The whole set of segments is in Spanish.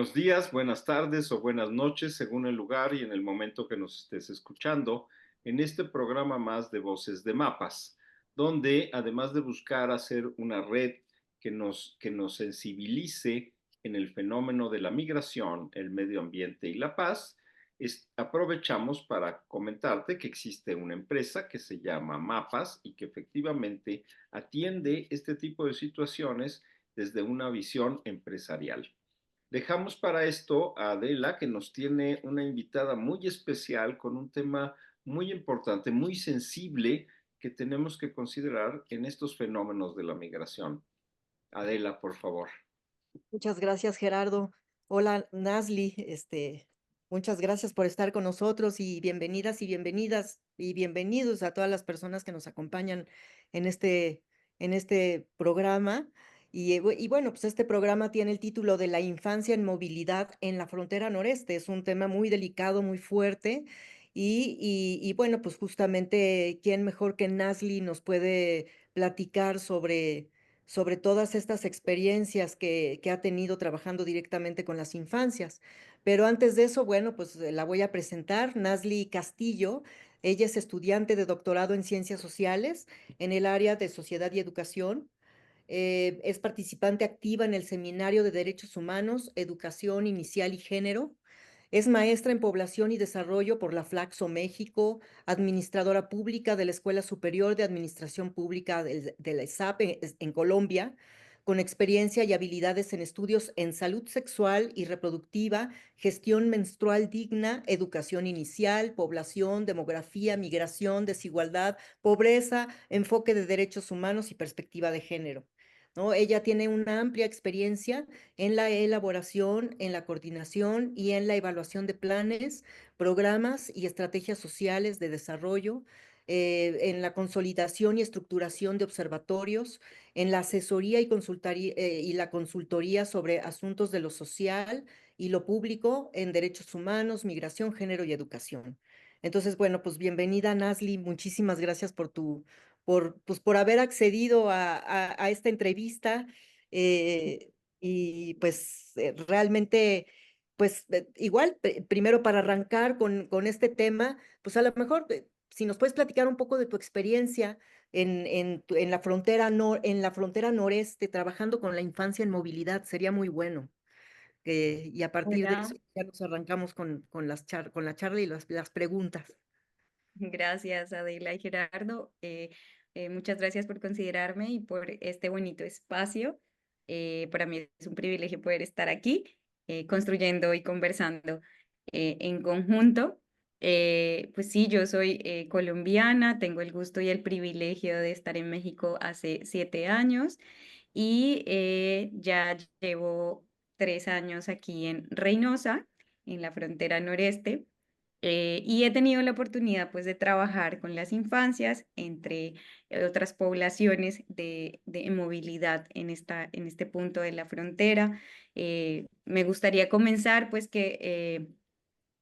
Buenos días, buenas tardes o buenas noches, según el lugar y en el momento que nos estés escuchando, en este programa más de Voces de Mapas, donde además de buscar hacer una red que nos sensibilice en el fenómeno de la migración, el medio ambiente y la paz, aprovechamos para comentarte que existe una empresa que se llama Mapas y que efectivamente atiende este tipo de situaciones desde una visión empresarial. Dejamos para esto a Adela, que nos tiene una invitada muy especial con un tema muy importante, muy sensible que tenemos que considerar en estos fenómenos de la migración. Adela, por favor. Muchas gracias, Gerardo. Hola, Nasli. Muchas gracias por estar con nosotros y bienvenidas y bienvenidos a todas las personas que nos acompañan en este programa. Y bueno, pues este programa tiene el título de La infancia en movilidad en la frontera noreste. Es un tema muy delicado, muy fuerte. Y bueno, pues justamente, ¿quién mejor que Nasli nos puede platicar sobre todas estas experiencias que ha tenido trabajando directamente con las infancias? Pero antes de eso, bueno, pues la voy a presentar, Nasli Castillo. Ella es estudiante de doctorado en Ciencias Sociales en el área de Sociedad y Educación. Es participante activa en el Seminario de Derechos Humanos, Educación Inicial y Género. Es maestra en Población y Desarrollo por la Flaxo México, administradora pública de la Escuela Superior de Administración Pública de la ESAP en Colombia, con experiencia y habilidades en estudios en salud sexual y reproductiva, gestión menstrual digna, educación inicial, población, demografía, migración, desigualdad, pobreza, enfoque de derechos humanos y perspectiva de género. ¿No? Ella tiene una amplia experiencia en la elaboración, en la coordinación y en la evaluación de planes, programas y estrategias sociales de desarrollo, en la consolidación y estructuración de observatorios, en la asesoría y la consultoría sobre asuntos de lo social y lo público en derechos humanos, migración, género y educación. Entonces, bueno, pues bienvenida, Nasli. Muchísimas gracias por haber accedido a esta entrevista. Y pues realmente, pues igual, primero para arrancar con este tema, pues a lo mejor, si nos puedes platicar un poco de tu experiencia en la frontera en la frontera noreste, trabajando con la infancia en movilidad, sería muy bueno. Y a partir de Hola, eso ya nos arrancamos con la charla y las preguntas. gracias Adela y Gerardo. Muchas gracias por considerarme y por este bonito espacio. Para mí es un privilegio poder estar aquí construyendo y conversando en conjunto. Pues sí, yo soy colombiana, tengo el gusto y el privilegio de estar en México hace 7 años y ya llevo 3 años aquí en Reynosa, en la frontera noreste. Y he tenido la oportunidad pues de trabajar con las infancias, entre otras poblaciones de movilidad en este punto de la frontera. Me gustaría comenzar pues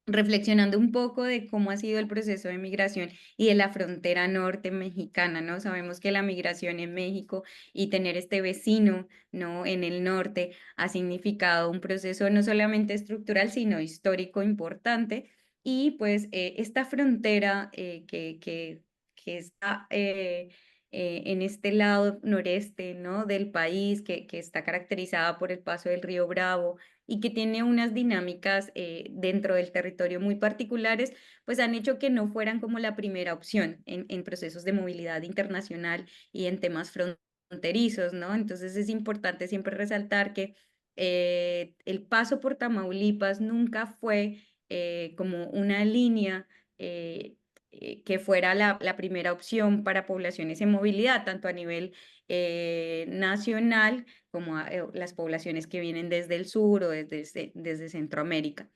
reflexionando un poco de cómo ha sido el proceso de migración y de la frontera norte mexicana, ¿no? Sabemos que la migración en México y tener este vecino, ¿no? En el norte ha significado un proceso no solamente estructural, sino histórico importante. Y pues esta frontera que está en este lado noreste, ¿no? Del país, que está caracterizada por el paso del río Bravo y que tiene unas dinámicas dentro del territorio muy particulares, pues han hecho que no fueran como la primera opción en procesos de movilidad internacional y en temas fronterizos, ¿no? Entonces es importante siempre resaltar que el paso por Tamaulipas nunca fue como una línea que fuera la primera opción para poblaciones en movilidad, tanto a nivel nacional como a las poblaciones que vienen desde el sur o desde Centroamérica.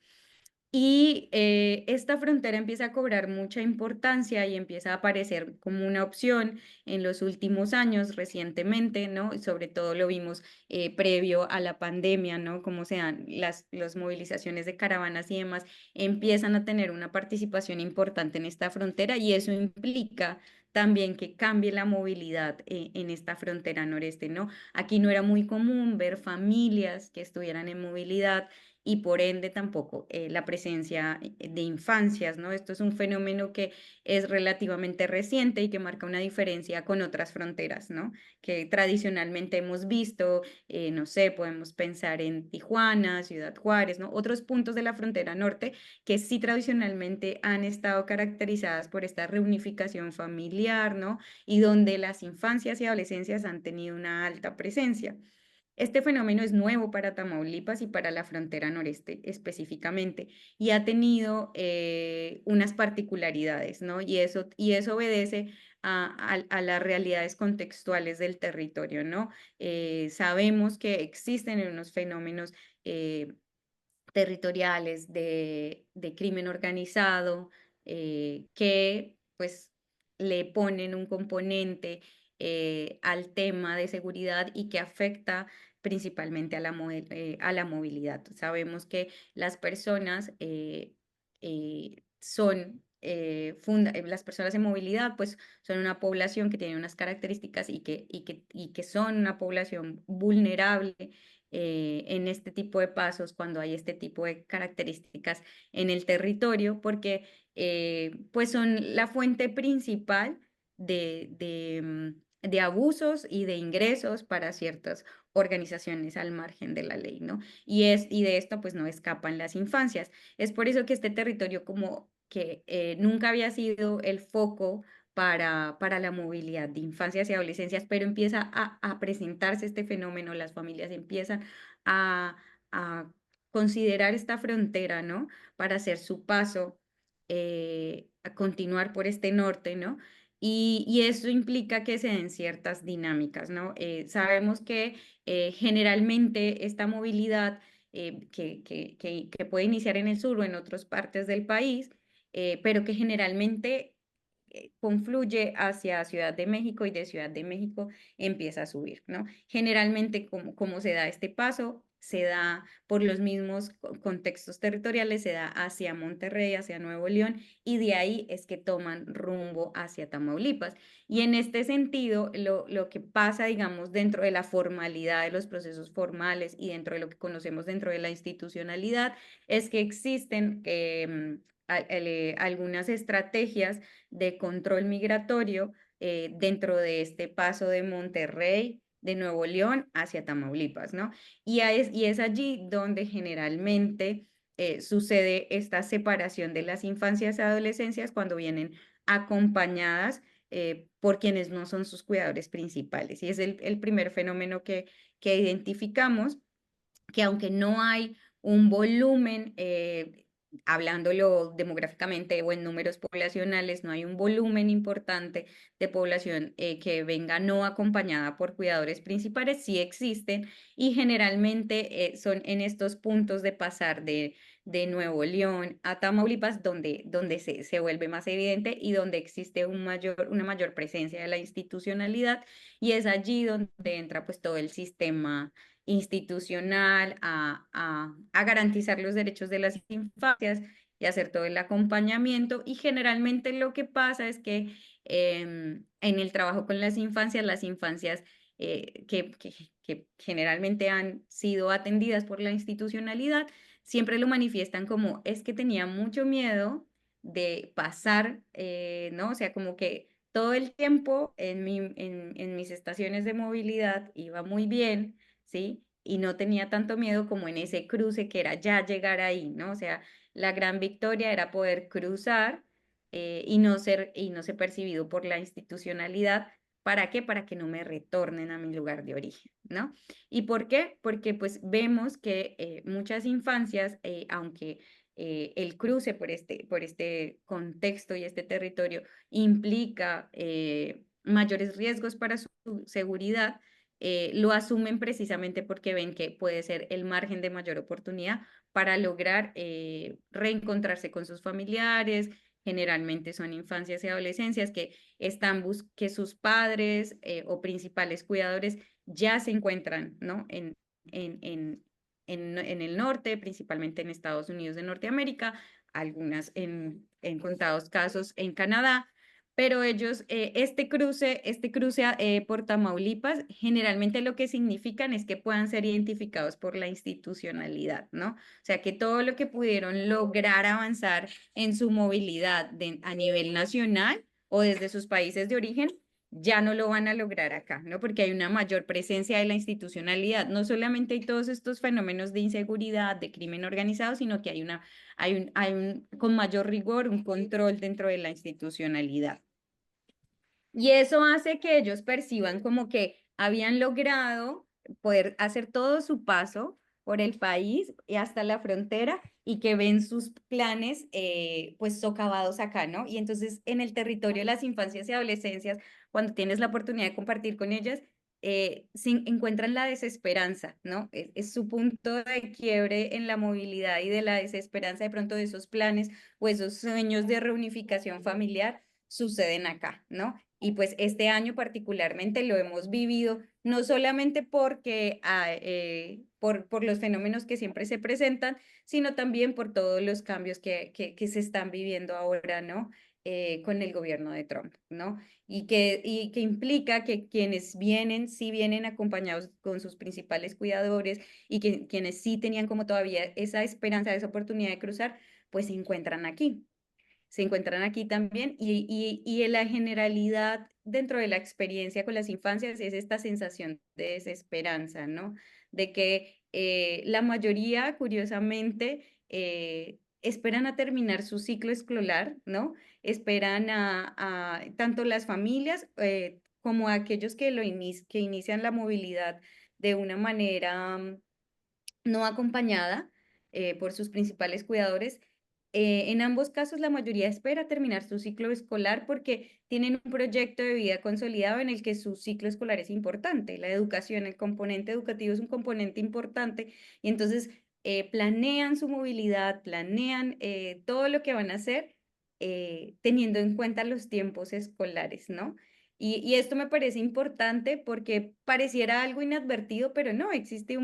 Y esta frontera empieza a cobrar mucha importancia y empieza a aparecer como una opción en los últimos años, recientemente, ¿no? Y sobre todo lo vimos previo a la pandemia, ¿no? Cómo se dan las movilizaciones de caravanas y demás, empiezan a tener una participación importante en esta frontera y eso implica también que cambie la movilidad en esta frontera noreste, ¿no? Aquí no era muy común ver familias que estuvieran en movilidad y por ende tampoco la presencia de infancias, ¿no? Esto es un fenómeno que es relativamente reciente y que marca una diferencia con otras fronteras, ¿no? Que tradicionalmente hemos visto, no sé, podemos pensar en Tijuana, Ciudad Juárez, ¿no? Otros puntos de la frontera norte que sí tradicionalmente han estado caracterizadas por esta reunificación familiar, ¿no? Y donde las infancias y adolescencias han tenido una alta presencia. Este fenómeno es nuevo para Tamaulipas y para la frontera noreste específicamente y ha tenido unas particularidades, ¿no? Y eso obedece a las realidades contextuales del territorio, ¿no? Sabemos que existen unos fenómenos eh, territoriales de crimen organizado que pues le ponen un componente al tema de seguridad y que afecta principalmente a la movilidad. Sabemos que las personas las personas en movilidad pues son una población que tiene unas características y que son una población vulnerable en este tipo de pasos cuando hay este tipo de características en el territorio, porque pues son la fuente principal de abusos y de ingresos para ciertas organizaciones al margen de la ley, ¿no? Y de esto pues no escapan las infancias. Es por eso que este territorio como que nunca había sido el foco para la movilidad de infancias y adolescencias, pero empieza a presentarse este fenómeno, las familias empiezan a, a considerar esta frontera, ¿no? Para hacer su paso, a continuar por este norte, ¿no? Y eso implica que se den ciertas dinámicas, ¿no? Sabemos que generalmente esta movilidad que puede iniciar en el sur o en otras partes del país, pero que generalmente confluye hacia Ciudad de México y de Ciudad de México empieza a subir, ¿no? Generalmente, como se da este paso, se da por los mismos contextos territoriales, se da hacia Monterrey, hacia Nuevo León, y de ahí es que toman rumbo hacia Tamaulipas. Y en este sentido, lo que pasa, digamos, dentro de la formalidad de los procesos formales y dentro de lo que conocemos dentro de la institucionalidad, es que existen algunas estrategias de control migratorio dentro de este paso de Monterrey, de Nuevo León hacia Tamaulipas, ¿no? Y es allí donde generalmente sucede esta separación de las infancias y adolescencias cuando vienen acompañadas por quienes no son sus cuidadores principales. Y es el primer fenómeno que identificamos, que aunque no hay un volumen, hablándolo demográficamente o en números poblacionales, no hay un volumen importante de población que venga no acompañada por cuidadores principales, sí existen y generalmente son en estos puntos de pasar de Nuevo León a Tamaulipas donde se vuelve más evidente y donde existe una mayor presencia de la institucionalidad, y es allí donde entra pues todo el sistema institucional a garantizar los derechos de las infancias y hacer todo el acompañamiento. Y generalmente lo que pasa es que en el trabajo con las infancias que generalmente han sido atendidas por la institucionalidad, siempre lo manifiestan como es que tenía mucho miedo de pasar, ¿no? O sea, como que todo el tiempo en mis estaciones de movilidad iba muy bien, ¿sí? Y no tenía tanto miedo como en ese cruce que era ya llegar ahí, ¿no? O sea, la gran victoria era poder cruzar y no ser percibido por la institucionalidad. ¿Para qué? Para que no me retornen a mi lugar de origen, ¿no? ¿Y por qué? Porque pues vemos que muchas infancias, aunque el cruce por este contexto y este territorio implica mayores riesgos para su seguridad, lo asumen precisamente porque ven que puede ser el margen de mayor oportunidad para lograr reencontrarse con sus familiares. Generalmente son infancias y adolescencias que sus padres o principales cuidadores ya se encuentran, ¿no? En, en, en el norte, principalmente en Estados Unidos de Norteamérica, algunas en contados casos en Canadá, pero ellos, este cruce por Tamaulipas, generalmente lo que significan es que puedan ser identificados por la institucionalidad, ¿no? O sea, que todo lo que pudieron lograr avanzar en su movilidad a nivel nacional o desde sus países de origen, ya no lo van a lograr acá, ¿no? Porque hay una mayor presencia de la institucionalidad. No solamente hay todos estos fenómenos de inseguridad, de crimen organizado, sino que con mayor rigor, un control dentro de la institucionalidad. Y eso hace que ellos perciban como que habían logrado poder hacer todo su paso por el país y hasta la frontera y que ven sus planes pues socavados acá, ¿no? Y entonces en el territorio de las infancias y adolescencias, cuando tienes la oportunidad de compartir con ellas, encuentran la desesperanza, ¿no? Es su punto de quiebre en la movilidad y de la desesperanza de pronto de esos planes o esos sueños de reunificación familiar suceden acá, ¿no? Y pues este año particularmente lo hemos vivido, no solamente porque por los fenómenos que siempre se presentan, sino también por todos los cambios que se están viviendo ahora, ¿no? Con el gobierno de Trump, ¿no? Y que implica que quienes vienen, sí vienen acompañados con sus principales cuidadores y que quienes sí tenían como todavía esa esperanza, esa oportunidad de cruzar, pues se encuentran aquí también y en la generalidad dentro de la experiencia con las infancias es esta sensación de desesperanza, ¿no? De que la mayoría, curiosamente, esperan a terminar su ciclo escolar, ¿no? Esperan tanto las familias como aquellos que inician la movilidad de una manera no acompañada por sus principales cuidadores. En ambos casos, la mayoría espera terminar su ciclo escolar porque tienen un proyecto de vida consolidado en el que su ciclo escolar es importante. La educación, el componente educativo es un componente importante y entonces planean su movilidad, planean todo lo que van a hacer teniendo en cuenta los tiempos escolares, ¿no? Y esto me parece importante porque pareciera algo inadvertido, pero no, existe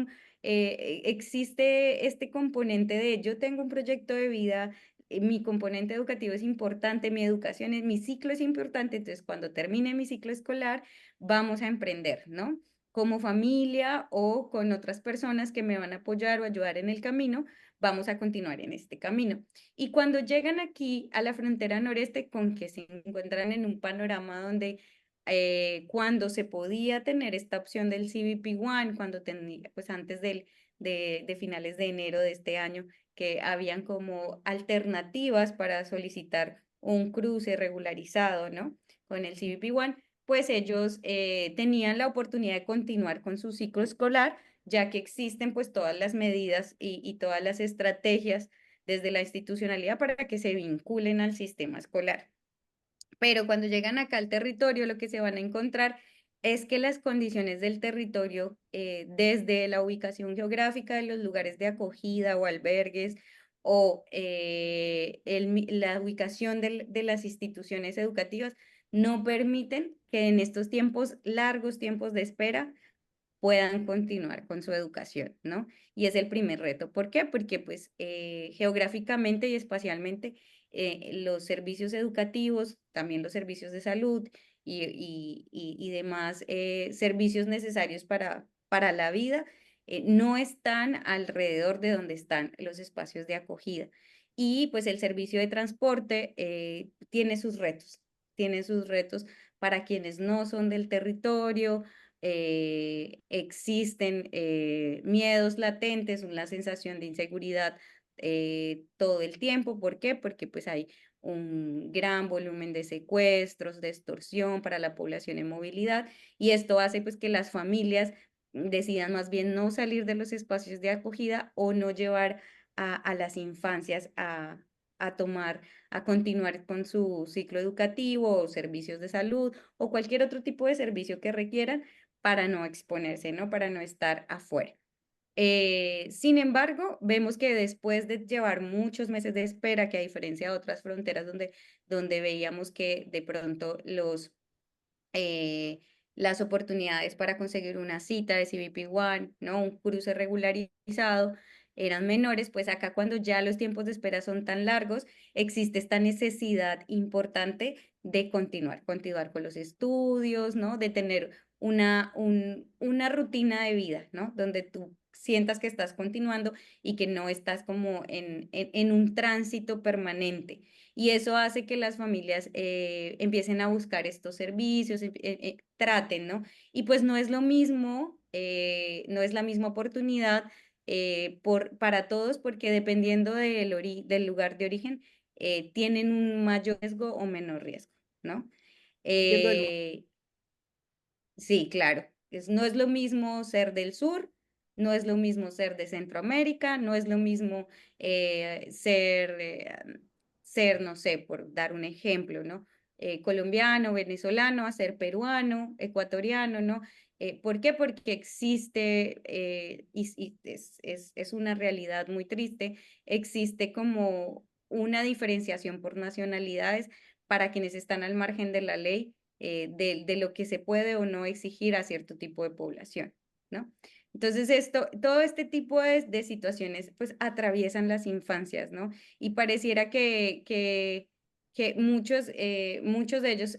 este componente de yo tengo un proyecto de vida, mi componente educativo es importante, mi educación mi ciclo es importante, entonces cuando termine mi ciclo escolar vamos a emprender, ¿no? Como familia o con otras personas que me van a apoyar o ayudar en el camino, vamos a continuar en este camino. Y cuando llegan aquí a la frontera noreste, con que se encuentran en un panorama donde cuando se podía tener esta opción del CBP One, cuando tenía, pues antes de finales de enero de este año, que habían como alternativas para solicitar un cruce regularizado, ¿no? Con el CBP One, pues ellos tenían la oportunidad de continuar con su ciclo escolar, ya que existen pues todas las medidas y todas las estrategias desde la institucionalidad para que se vinculen al sistema escolar. Pero cuando llegan acá al territorio, lo que se van a encontrar es que las condiciones del territorio, desde la ubicación geográfica de los lugares de acogida o albergues, o la ubicación de las instituciones educativas, no permiten que en estos tiempos, largos tiempos de espera, puedan continuar con su educación, ¿no? Y es el primer reto. ¿Por qué? Porque pues geográficamente y espacialmente los servicios educativos, también los servicios de salud y demás servicios necesarios para la vida no están alrededor de donde están los espacios de acogida. Y pues el servicio de transporte tiene sus retos para quienes no son del territorio, existen miedos latentes, una sensación de inseguridad todo el tiempo. ¿Por qué? Porque pues hay un gran volumen de secuestros, de extorsión para la población en movilidad y esto hace pues que las familias decidan más bien no salir de los espacios de acogida o no llevar a las infancias a tomar, a continuar con su ciclo educativo o servicios de salud o cualquier otro tipo de servicio que requieran para no exponerse, ¿no? Para no estar afuera. Sin embargo, vemos que después de llevar muchos meses de espera, que a diferencia de otras fronteras donde veíamos que de pronto las oportunidades para conseguir una cita de CBP One, ¿no? Un cruce regularizado, eran menores, pues acá cuando ya los tiempos de espera son tan largos, existe esta necesidad importante de continuar con los estudios, ¿no? De tener una rutina de vida, ¿no? Donde tú sientas que estás continuando y que no estás como en un tránsito permanente. Y eso hace que las familias empiecen a buscar estos servicios, traten, ¿no? Y pues no es lo mismo, no es la misma oportunidad para todos, porque dependiendo del lugar de origen, tienen un mayor riesgo o menor riesgo, ¿no? Entiendo el Eh, Sí, claro. No es lo mismo ser del sur, no es lo mismo ser de Centroamérica, no es lo mismo ser, no sé, por dar un ejemplo, ¿no? Colombiano, venezolano, a ser peruano, ecuatoriano, ¿no? ¿Por qué? Porque existe, y es una realidad muy triste, existe como una diferenciación por nacionalidades para quienes están al margen de la ley de lo que se puede o no exigir a cierto tipo de población, ¿no? Entonces, todo este tipo de situaciones, pues, atraviesan las infancias, ¿no? Y pareciera que muchos de ellos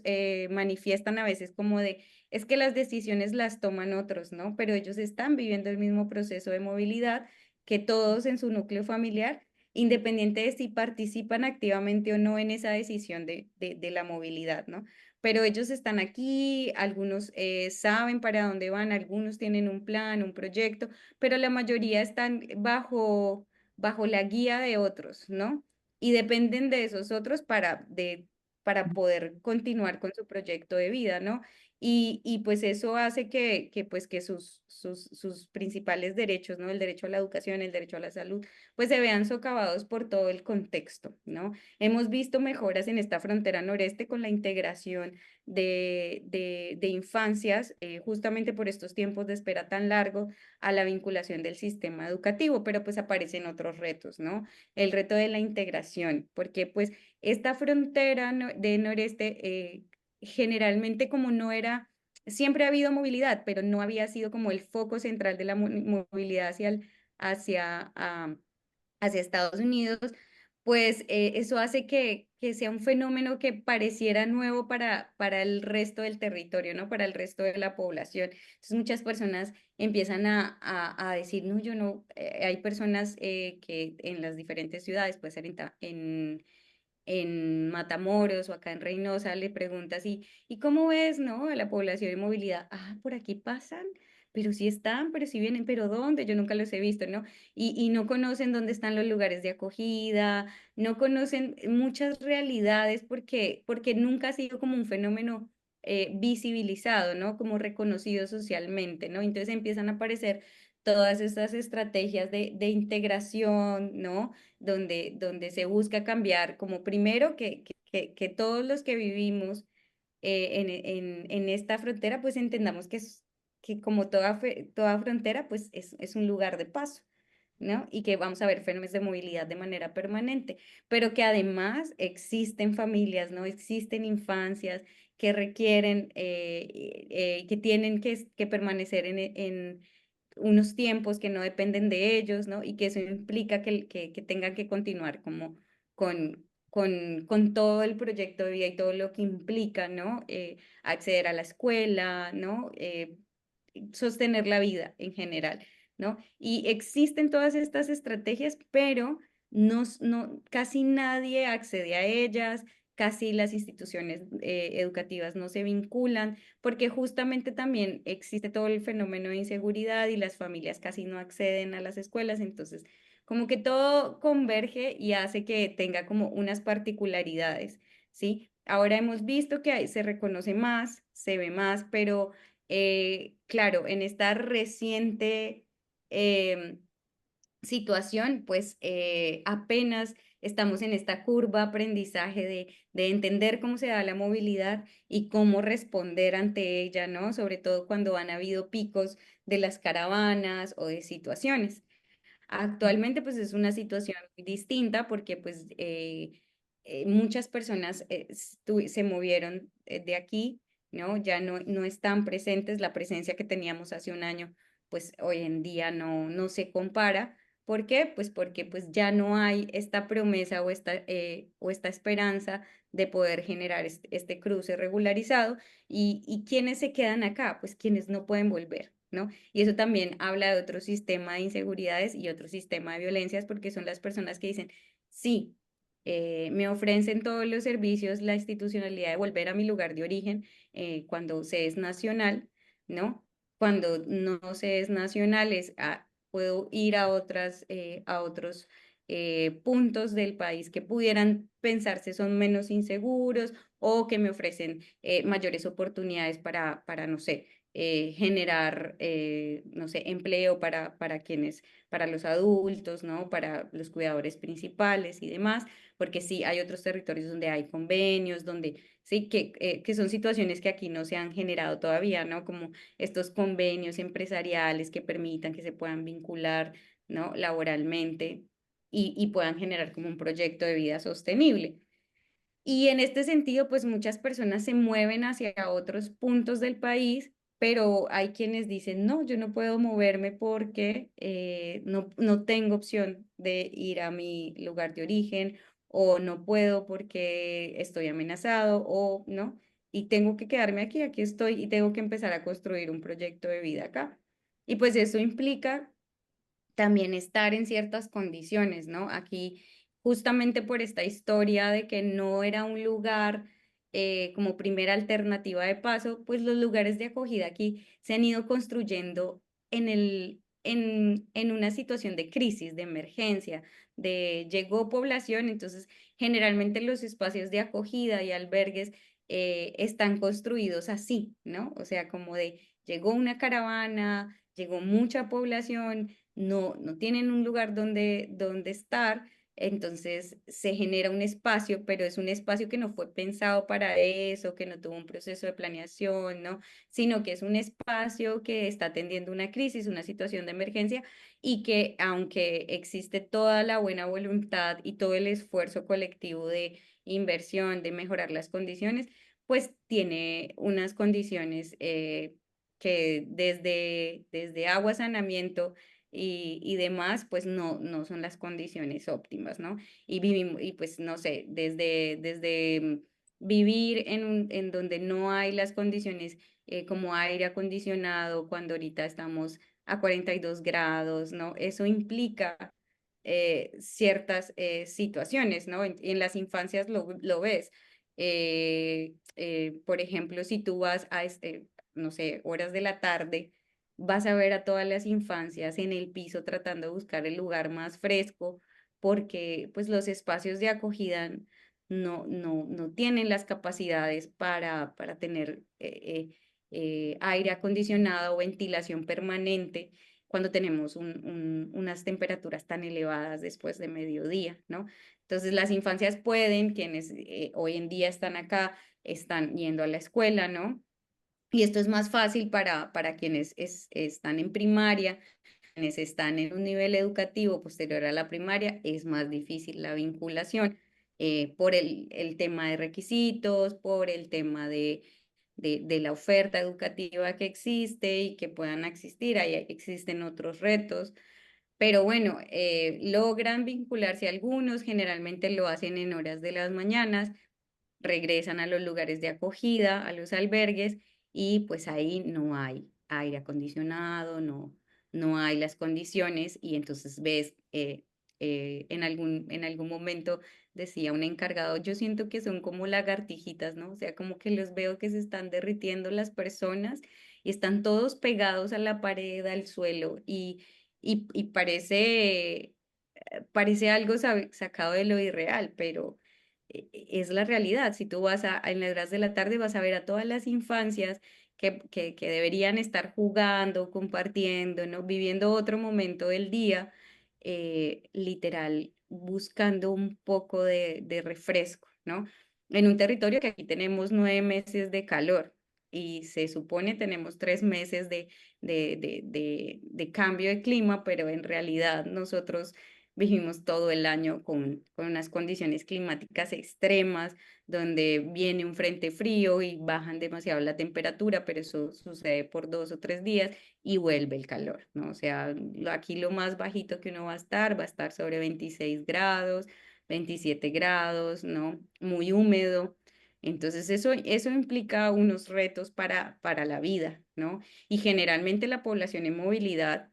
manifiestan a veces como de, es que las decisiones las toman otros, ¿no? Pero ellos están viviendo el mismo proceso de movilidad que todos en su núcleo familiar, independiente de si participan activamente o no en esa decisión de la movilidad, ¿no? Pero ellos están aquí, algunos saben para dónde van, algunos tienen un plan, un proyecto, pero la mayoría están bajo la guía de otros, ¿no? Y dependen de esos otros para poder continuar con su proyecto de vida, ¿no? Y pues eso hace que sus principales derechos, ¿no? El derecho a la educación, el derecho a la salud, pues se vean socavados por todo el contexto, ¿no? Hemos visto mejoras en esta frontera noreste con la integración de infancias, justamente por estos tiempos de espera tan largos, a la vinculación del sistema educativo, pero pues aparecen otros retos, ¿no? El reto de la integración, porque pues esta frontera de noreste, generalmente como no era, siempre ha habido movilidad, pero no había sido como el foco central de la movilidad hacia, hacia Estados Unidos, pues eso hace que sea un fenómeno que pareciera nuevo para el resto del territorio, ¿no? Para el resto de la población. Entonces muchas personas empiezan a decir, no, yo no, hay personas que en las diferentes ciudades, puede ser en Matamoros o acá en Reynosa, le preguntas, ¿y cómo ves, no? A la población de movilidad, ah, por aquí pasan, pero sí están, pero sí vienen, pero ¿dónde? Yo nunca los he visto, ¿no? Y no conocen dónde están los lugares de acogida, no conocen muchas realidades porque nunca ha sido como un fenómeno visibilizado, ¿no? Como reconocido socialmente, ¿no? Entonces empiezan a aparecer todas estas estrategias de integración, ¿no? Donde se busca cambiar, como primero que todos los que vivimos en esta frontera, pues entendamos que como toda frontera, pues es un lugar de paso, ¿no? Y que vamos a ver fenómenos de movilidad de manera permanente, pero que además existen familias, ¿no? Existen infancias que requieren, que tienen que permanecer en unos tiempos que no dependen de ellos, ¿no? Y que eso implica que tengan que continuar como con todo el proyecto de vida y todo lo que implica, ¿no? Acceder a la escuela, ¿no? Sostener la vida en general, ¿no? Y existen todas estas estrategias, pero casi nadie accede a ellas, casi las instituciones educativas no se vinculan, porque justamente también existe todo el fenómeno de inseguridad y las familias casi no acceden a las escuelas, entonces como que todo converge y hace que tenga como unas particularidades, ¿sí? Ahora hemos visto que se reconoce más, se ve más, pero claro, en esta reciente em, situación, pues apenas estamos en esta curva de aprendizaje de entender cómo se da la movilidad y cómo responder ante ella, ¿no? Sobre todo cuando han habido picos de las caravanas o de situaciones. Actualmente, pues es una situación muy distinta porque pues muchas personas se movieron de aquí, ¿no? Ya no están presentes, la presencia que teníamos hace un año, pues hoy en día no se compara, ¿Por qué? Pues porque pues ya no hay esta promesa o esta esperanza de poder generar este cruce regularizado. ¿Y quiénes se quedan acá? Pues quienes no pueden volver, ¿no? Y eso también habla de otro sistema de inseguridades y otro sistema de violencias, porque son las personas que dicen, sí, me ofrecen todos los servicios, la institucionalidad de volver a mi lugar de origen cuando se es nacional, ¿no? Cuando no se es nacional puedo ir a otros puntos del país que pudieran pensarse son menos inseguros o que me ofrecen mayores oportunidades no sé, generar, no sé, empleo para los adultos, ¿no? Para los cuidadores principales y demás, porque sí, hay otros territorios donde hay convenios, donde sí, que son situaciones que aquí no se han generado todavía, ¿no? Como estos convenios empresariales que permitan que se puedan vincular, ¿no? Laboralmente y puedan generar como un proyecto de vida sostenible. Y en este sentido, pues muchas personas se mueven hacia otros puntos del país, pero hay quienes dicen, no, yo no puedo moverme porque no tengo opción de ir a mi lugar de origen o no puedo porque estoy amenazado o no, y tengo que quedarme aquí, aquí estoy y tengo que empezar a construir un proyecto de vida acá. Y pues eso implica también estar en ciertas condiciones, ¿no? Aquí, justamente por esta historia de que no era un lugar como primera alternativa de paso, pues los lugares de acogida aquí se han ido construyendo en una situación de crisis, de emergencia, de llegó población, entonces generalmente los espacios de acogida y albergues están construidos así, ¿no? O sea, como de llegó una caravana, llegó mucha población, no tienen un lugar donde estar, entonces se genera un espacio, pero es un espacio que no fue pensado para eso, que no tuvo un proceso de planeación, ¿no? Sino que es un espacio que está atendiendo una crisis, una situación de emergencia y que aunque existe toda la buena voluntad y todo el esfuerzo colectivo de inversión, de mejorar las condiciones, pues tiene unas condiciones que desde agua, saneamiento, y demás, pues no son las condiciones óptimas, ¿no? Y vivimos, y pues no sé, vivir en donde no hay las condiciones como aire acondicionado, cuando ahorita estamos a 42 grados, ¿no? Eso implica ciertas situaciones, ¿no? En las infancias lo ves. Por ejemplo, si tú vas no sé, horas de la tarde, vas a ver a todas las infancias en el piso tratando de buscar el lugar más fresco, porque pues los espacios de acogida no tienen las capacidades para tener aire acondicionado o ventilación permanente cuando tenemos unas temperaturas tan elevadas después de mediodía, ¿no? Entonces las infancias pueden, quienes hoy en día están acá, están yendo a la escuela, ¿no? Y esto es más fácil para quienes están en primaria, quienes están en un nivel educativo posterior a la primaria, es más difícil la vinculación por el tema de requisitos, por el tema de la oferta educativa que existe y que puedan existir. Ahí existen otros retos, pero bueno, logran vincularse algunos, generalmente lo hacen en horas de las mañanas, regresan a los lugares de acogida, a los albergues, y pues ahí no hay aire acondicionado, no hay las condiciones, y entonces ves, en algún momento decía un encargado, yo siento que son como lagartijitas, ¿no? O sea, como que los veo que se están derritiendo las personas y están todos pegados a la pared, al suelo, y parece algo sacado de lo irreal, pero es la realidad. Si tú en las horas de la tarde vas a ver a todas las infancias que deberían estar jugando, compartiendo, ¿no? Viviendo otro momento del día, literal, buscando un poco de refresco, ¿no? En un territorio que aquí tenemos 9 meses de calor y se supone tenemos 3 meses de cambio de clima, pero en realidad nosotros vivimos todo el año con unas condiciones climáticas extremas, donde viene un frente frío y bajan demasiado la temperatura, pero eso sucede por 2 o 3 días y vuelve el calor, ¿no? O sea, aquí lo más bajito que uno va a estar sobre 26 grados, 27 grados, ¿no? Muy húmedo. Entonces eso implica unos retos para la vida, ¿no? Y generalmente la población en movilidad,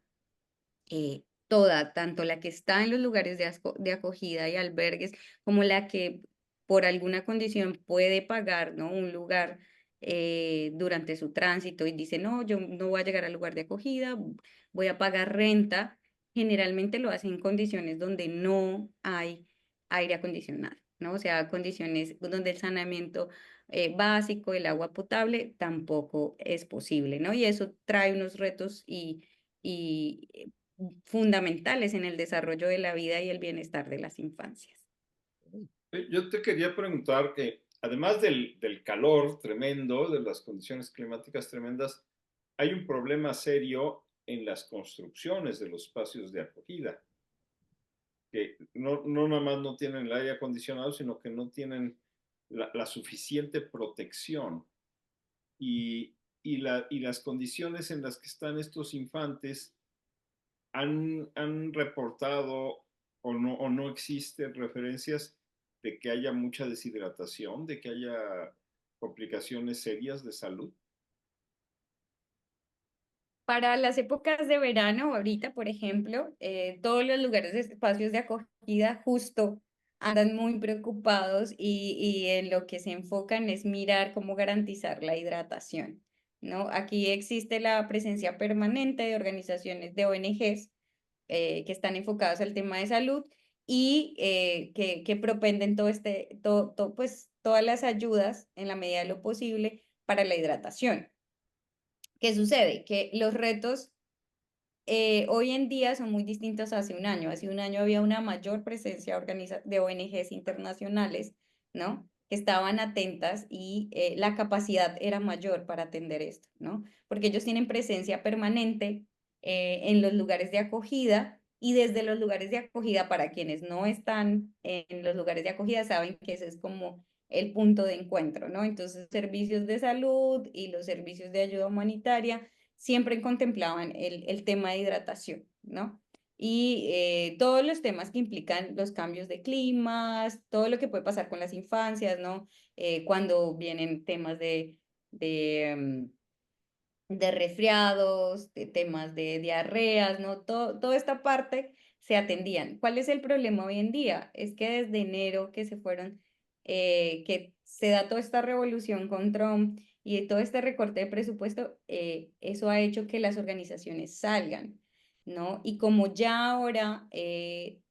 toda, tanto la que está en los lugares de acogida y albergues, como la que por alguna condición puede pagar, ¿no? Un lugar durante su tránsito y dice, no, yo no voy a llegar al lugar de acogida, voy a pagar renta, generalmente lo hacen en condiciones donde no hay aire acondicionado, ¿no? O sea, condiciones donde el saneamiento básico, el agua potable, tampoco es posible, ¿no? Y eso trae unos retos y fundamentales en el desarrollo de la vida y el bienestar de las infancias. Yo te quería preguntar que, además del calor tremendo, de las condiciones climáticas tremendas, hay un problema serio en las construcciones de los espacios de acogida, que no nada más no tienen el aire acondicionado, sino que no tienen la suficiente protección. Y las condiciones en las que están estos infantes han reportado o no existen referencias de que haya mucha deshidratación, de que haya complicaciones serias de salud. Para las épocas de verano, ahorita, por ejemplo, todos los lugares de espacios de acogida justo andan muy preocupados y en lo que se enfocan es mirar cómo garantizar la hidratación, ¿no? Aquí existe la presencia permanente de organizaciones de ONGs que están enfocados al tema de salud y que propenden pues, todas las ayudas en la medida de lo posible para la hidratación. ¿Qué sucede? Que los retos hoy en día son muy distintos a hace un año. Hace un año había una mayor presencia de ONGs internacionales, ¿no? Que estaban atentas y la capacidad era mayor para atender esto, ¿no? Porque ellos tienen presencia permanente en los lugares de acogida y desde los lugares de acogida, para quienes no están en los lugares de acogida, saben que ese es como el punto de encuentro, ¿no? Entonces, servicios de salud y los servicios de ayuda humanitaria siempre contemplaban el tema de hidratación, ¿no? Y todos los temas que implican los cambios de climas, todo lo que puede pasar con las infancias, ¿no? Cuando vienen temas de, de resfriados, de temas de diarreas, ¿no? Toda esta parte se atendían. ¿Cuál es el problema hoy en día? Es que desde enero que se fueron, que se da toda esta revolución con Trump y todo este recorte de presupuesto, eso ha hecho que las organizaciones salgan, ¿no? Y como ya ahora hay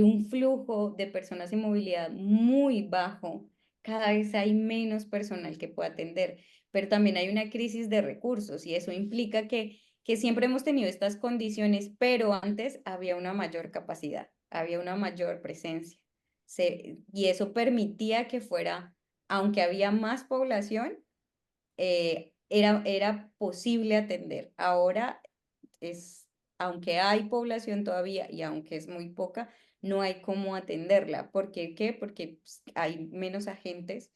un flujo de personas en movilidad muy bajo, cada vez hay menos personal que pueda atender, pero también hay una crisis de recursos y eso implica que siempre hemos tenido estas condiciones, pero antes había una mayor capacidad, había una mayor presencia. Y eso permitía que fuera, aunque había más población, era posible atender. Ahora es, aunque hay población todavía y aunque es muy poca, no hay cómo atenderla. ¿Por qué? ¿Qué? Porque pues, hay menos agentes,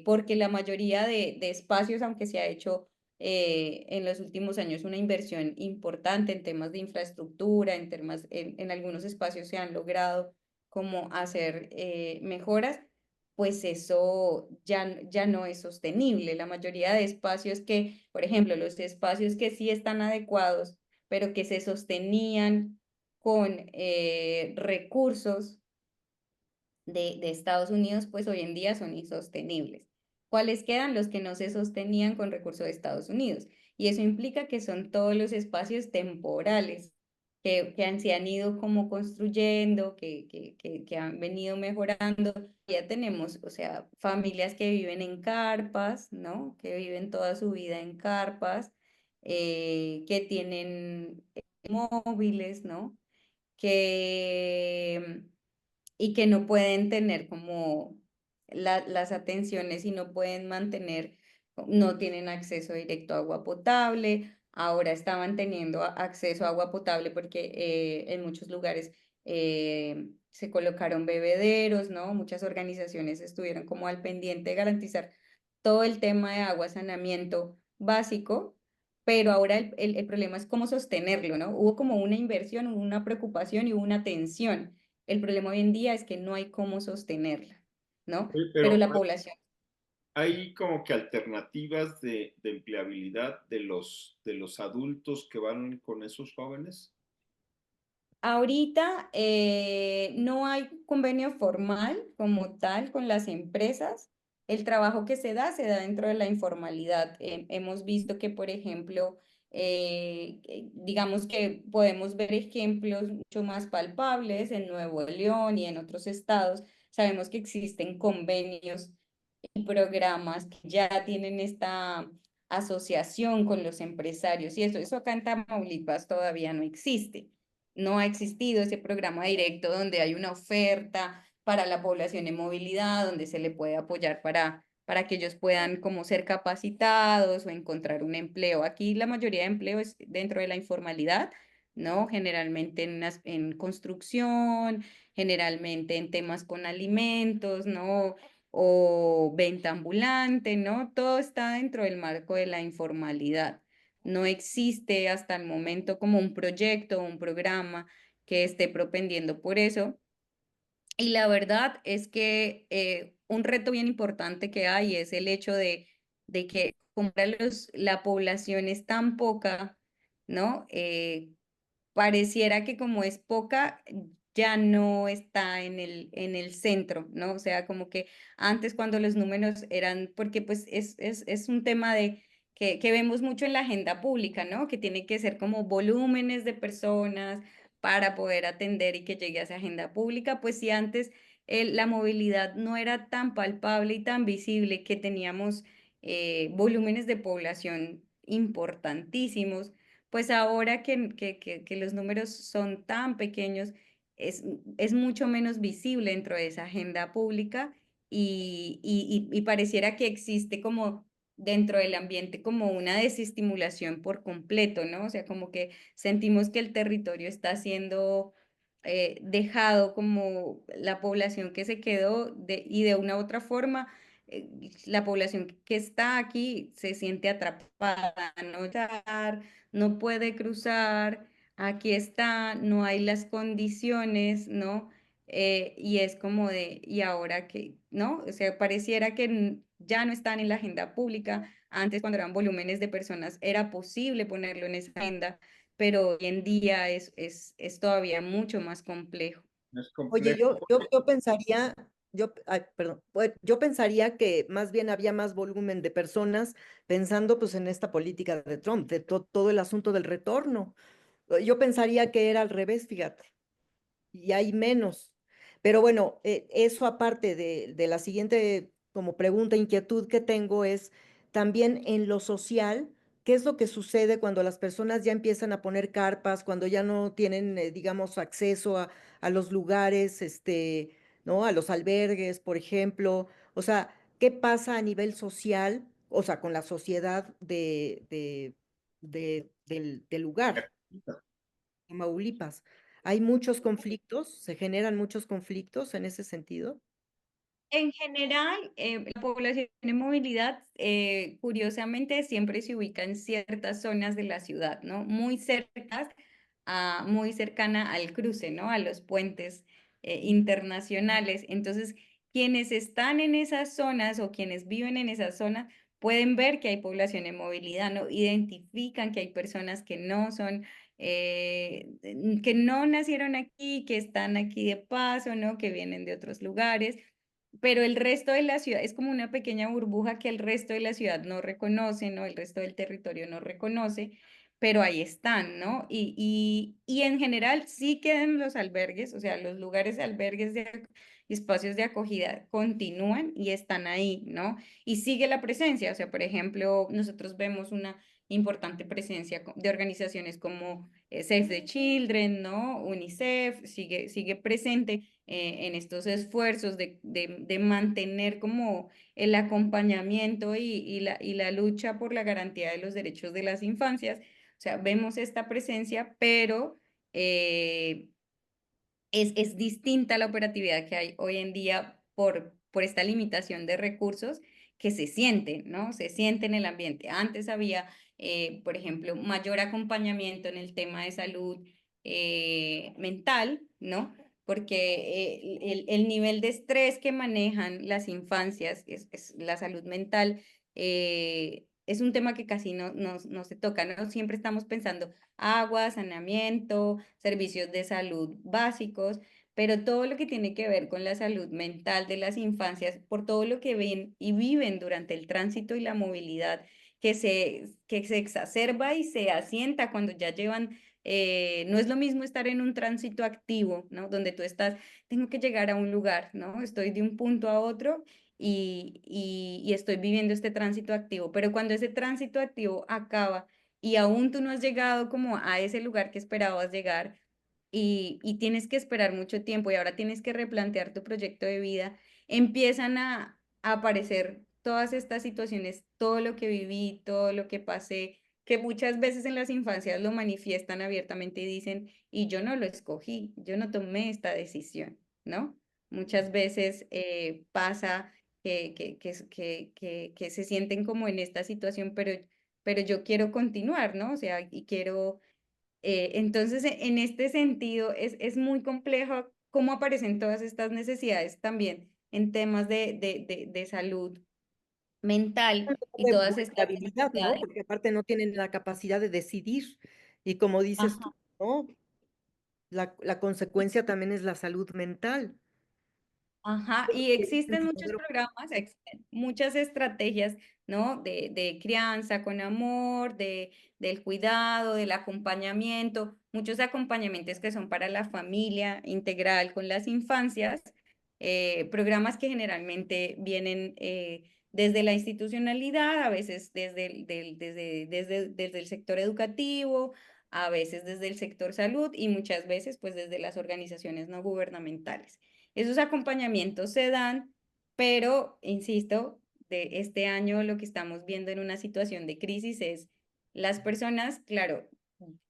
porque la mayoría de espacios, aunque se ha hecho en los últimos años una inversión importante en temas de infraestructura, en algunos espacios se han logrado como hacer mejoras, pues eso ya no es sostenible. La mayoría de espacios que, por ejemplo, los espacios que sí están adecuados, pero que se sostenían con recursos de Estados Unidos, pues hoy en día son insostenibles. ¿Cuáles quedan? Los que no se sostenían con recursos de Estados Unidos. Y eso implica que son todos los espacios temporales se han ido como construyendo, que han venido mejorando. Ya tenemos, o sea, familias que viven en carpas, ¿no? Que viven toda su vida en carpas, que tienen móviles, ¿no? Que y que no pueden tener como las atenciones y no pueden mantener, no tienen acceso directo a agua potable ahora estaban teniendo acceso a agua potable porque en muchos lugares se colocaron bebederos, ¿no? Muchas organizaciones estuvieron como al pendiente de garantizar todo el tema de agua, saneamiento básico, pero ahora el problema es cómo sostenerlo, ¿no? Hubo como una inversión, hubo una preocupación y hubo una tensión. El problema hoy en día es que no hay cómo sostenerla, ¿no? Sí, Pero pero la población. hay como que alternativas de empleabilidad de los adultos que van con esos jóvenes. Ahorita no hay convenio formal como tal con las empresas. El trabajo que se da dentro de la informalidad. Hemos visto que, por ejemplo, digamos que podemos ver ejemplos mucho más palpables en Nuevo León y en otros estados. Sabemos que existen convenios y programas que ya tienen esta asociación con los empresarios y eso acá en Tamaulipas todavía no existe. No ha existido ese programa directo donde hay una oferta para la población en movilidad, donde se le puede apoyar para que ellos puedan como ser capacitados o encontrar un empleo. Aquí la mayoría de empleo es dentro de la informalidad, ¿no? Generalmente en construcción, generalmente en temas con alimentos, ¿no? O venta ambulante, ¿no? Todo está dentro del marco de la informalidad. No existe hasta el momento como un proyecto o un programa que esté propendiendo por eso. Y la verdad es que un reto bien importante que hay es el hecho de que como la población es tan poca, ¿no? Pareciera que como es poca, ya no está en el centro, ¿no? O sea, como que antes cuando los números eran, porque pues es un tema de que vemos mucho en la agenda pública, ¿no? Que tiene que ser como volúmenes de personas para poder atender y que llegue a esa agenda pública, pues si antes la movilidad no era tan palpable y tan visible que teníamos volúmenes de población importantísimos, pues ahora que los números son tan pequeños, es mucho menos visible dentro de esa agenda pública y pareciera que existe como dentro del ambiente como una desestimulación por completo, ¿no? O sea, como que sentimos que el territorio está siendo dejado como la población que se quedó y de una u otra forma eh, la población que está aquí se siente atrapada, ¿no? No puede cruzar, aquí está, no hay las condiciones, ¿no? Y es como de, ¿y ahora qué? ¿No? O sea, pareciera que ya no están en la agenda pública. Antes, cuando eran volúmenes de personas, era posible ponerlo en esa agenda, pero hoy en día es todavía mucho más complejo. Es Oye, complejo. yo pensaría, ay, perdón, yo pensaría que más bien había más volumen de personas pensando pues en esta política de Trump, de todo el asunto del retorno. Yo pensaría que era al revés, fíjate, y hay menos. Pero bueno, eso aparte de la siguiente como pregunta, inquietud que tengo es también en lo social, ¿qué es lo que sucede cuando las personas ya empiezan a poner carpas, cuando ya no tienen, digamos, acceso a los lugares, ¿no? A los albergues, por ejemplo? O sea, ¿qué pasa a nivel social, o sea, con la sociedad del lugar? Tamaulipas. Hay muchos conflictos, se generan muchos conflictos en ese sentido. En general, la población en movilidad, curiosamente, siempre se ubica en ciertas zonas de la ciudad, ¿no? Muy cercana al cruce, ¿no? A los puentes internacionales. Entonces, quienes están en esas zonas o quienes viven en esas zonas pueden ver que hay población en movilidad, ¿no? Identifican que hay personas que no son, que no nacieron aquí, que están aquí de paso, ¿no? Que vienen de otros lugares, pero el resto de la ciudad es como una pequeña burbuja que el resto de la ciudad no reconoce, ¿no? El resto del territorio no reconoce, pero ahí están, ¿no? Y en general sí quedan los albergues, o sea, los lugares de albergues y espacios de acogida continúan y están ahí, ¿no? Y sigue la presencia, o sea, por ejemplo, nosotros vemos una importante presencia de organizaciones como Save the Children, ¿no? UNICEF, sigue presente en estos esfuerzos de mantener como el acompañamiento y la lucha por la garantía de los derechos de las infancias, O sea, vemos esta presencia, pero es distinta la operatividad que hay hoy en día por esta limitación de recursos que se siente, ¿no? Se siente en el ambiente. Antes había, por ejemplo, mayor acompañamiento en el tema de salud mental, ¿no? Porque el nivel de estrés que manejan las infancias, es la salud mental, es un tema que casi no se toca, ¿no? Siempre estamos pensando agua, saneamiento, servicios de salud básicos, pero todo lo que tiene que ver con la salud mental de las infancias, por todo lo que ven y viven durante el tránsito y la movilidad, que se exacerba y se asienta cuando ya llevan, no es lo mismo estar en un tránsito activo, ¿no? Donde tú estás, tengo que llegar a un lugar, ¿no? Estoy de un punto a otro y estoy viviendo este tránsito activo, pero cuando ese tránsito activo acaba y aún tú no has llegado como a ese lugar que esperabas llegar y tienes que esperar mucho tiempo y ahora tienes que replantear tu proyecto de vida, empiezan a aparecer todas estas situaciones, todo lo que viví, todo lo que pasé, que muchas veces en las infancias lo manifiestan abiertamente y dicen, y yo no lo escogí, yo no tomé esta decisión, ¿no? Muchas veces pasa que se sienten como en esta situación, pero yo quiero continuar, ¿no? O sea, y quiero, entonces en este sentido es muy complejo cómo aparecen todas estas necesidades también en temas de salud mental y De todas estas vulnerabilidad, ¿no? necesidades. Porque aparte no tienen la capacidad de decidir. Y como dices tú, Ajá. ¿no? La consecuencia también es la salud mental. Ajá, y Porque dicen existen que muchos programas, existen muchas estrategias, ¿no? De crianza con amor, del cuidado, del acompañamiento, muchos acompañamientos que son para la familia integral con las infancias, programas que generalmente vienen desde la institucionalidad, a veces desde el sector educativo, a veces desde el sector salud y muchas veces pues desde las organizaciones no gubernamentales. Esos acompañamientos se dan, pero, insisto, de este año lo que estamos viendo en una situación de crisis es las personas, claro,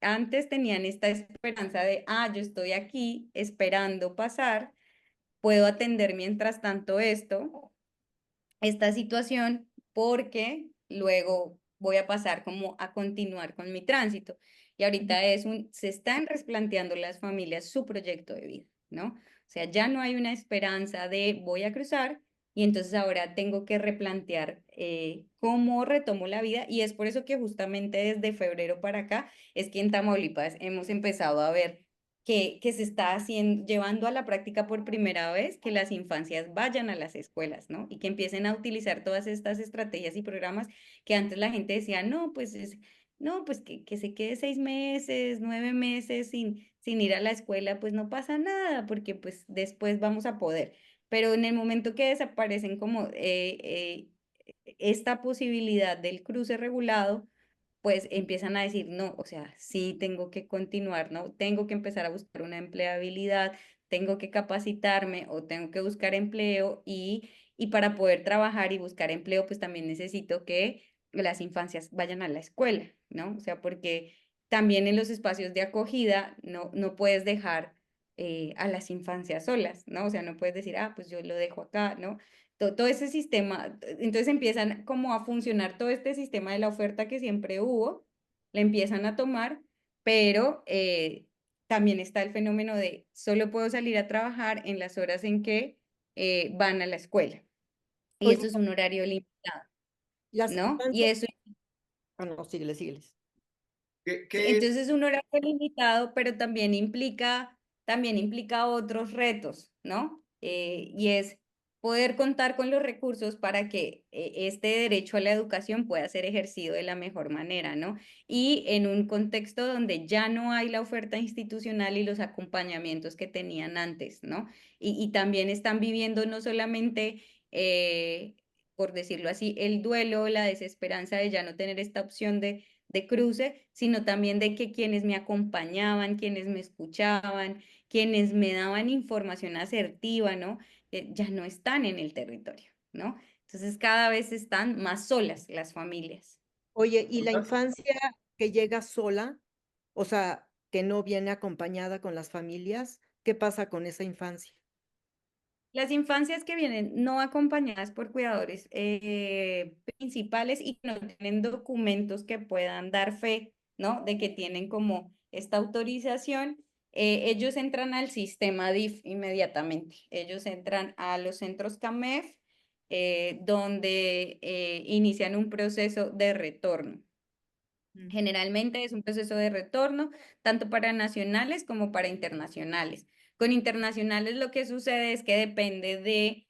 antes tenían esta esperanza de, yo estoy aquí esperando pasar, puedo atender mientras tanto esta situación, porque luego voy a pasar como a continuar con mi tránsito. Y ahorita se están replanteando las familias su proyecto de vida, ¿no? O sea, ya no hay una esperanza de voy a cruzar y entonces ahora tengo que replantear cómo retomo la vida y es por eso que justamente desde febrero para acá es que en Tamaulipas hemos empezado a ver que se está haciendo, llevando a la práctica por primera vez que las infancias vayan a las escuelas, ¿no? Y que empiecen a utilizar todas estas estrategias y programas que antes la gente decía, no, pues no, pues que se quede 6 meses, 9 meses sin ir a la escuela, pues no pasa nada, porque pues después vamos a poder. Pero en el momento que desaparecen como esta posibilidad del cruce regulado, pues empiezan a decir, no, o sea, sí tengo que continuar, ¿no? Tengo que empezar a buscar una empleabilidad, tengo que capacitarme o tengo que buscar empleo y para poder trabajar y buscar empleo, pues también necesito que las infancias vayan a la escuela, ¿no? O sea, porque también en los espacios de acogida no puedes dejar a las infancias solas, ¿no? O sea, no puedes decir, pues yo lo dejo acá, ¿no? Todo ese sistema, entonces empiezan como a funcionar todo este sistema de la oferta que siempre hubo, la empiezan a tomar, pero también está el fenómeno de solo puedo salir a trabajar en las horas en que van a la escuela. Y Oye, esto es un horario limitado, las ¿no? Y infancias, eso no, síguele, sígueles. ¿Qué entonces es un horario limitado, pero también implica otros retos, ¿no? Y es poder contar con los recursos para que este derecho a la educación pueda ser ejercido de la mejor manera, ¿no? Y en un contexto donde ya no hay la oferta institucional y los acompañamientos que tenían antes, ¿no? Y también están viviendo no solamente, por decirlo así, el duelo, la desesperanza de ya no tener esta opción de cruce, sino también de que quienes me acompañaban, quienes me escuchaban, quienes me daban información asertiva, ¿no? Ya no están en el territorio, ¿no? Entonces cada vez están más solas las familias. Oye, ¿y la onda? infancia que llega sola, o sea, que no viene acompañada con las familias, ¿qué pasa con esa infancia? Las infancias que vienen no acompañadas por cuidadores principales y que no tienen documentos que puedan dar fe, ¿no? De que tienen como esta autorización, ellos entran al sistema DIF inmediatamente. Ellos entran a los centros CAMEF, donde inician un proceso de retorno. Generalmente es un proceso de retorno, tanto para nacionales como para internacionales. Con internacionales lo que sucede es que depende de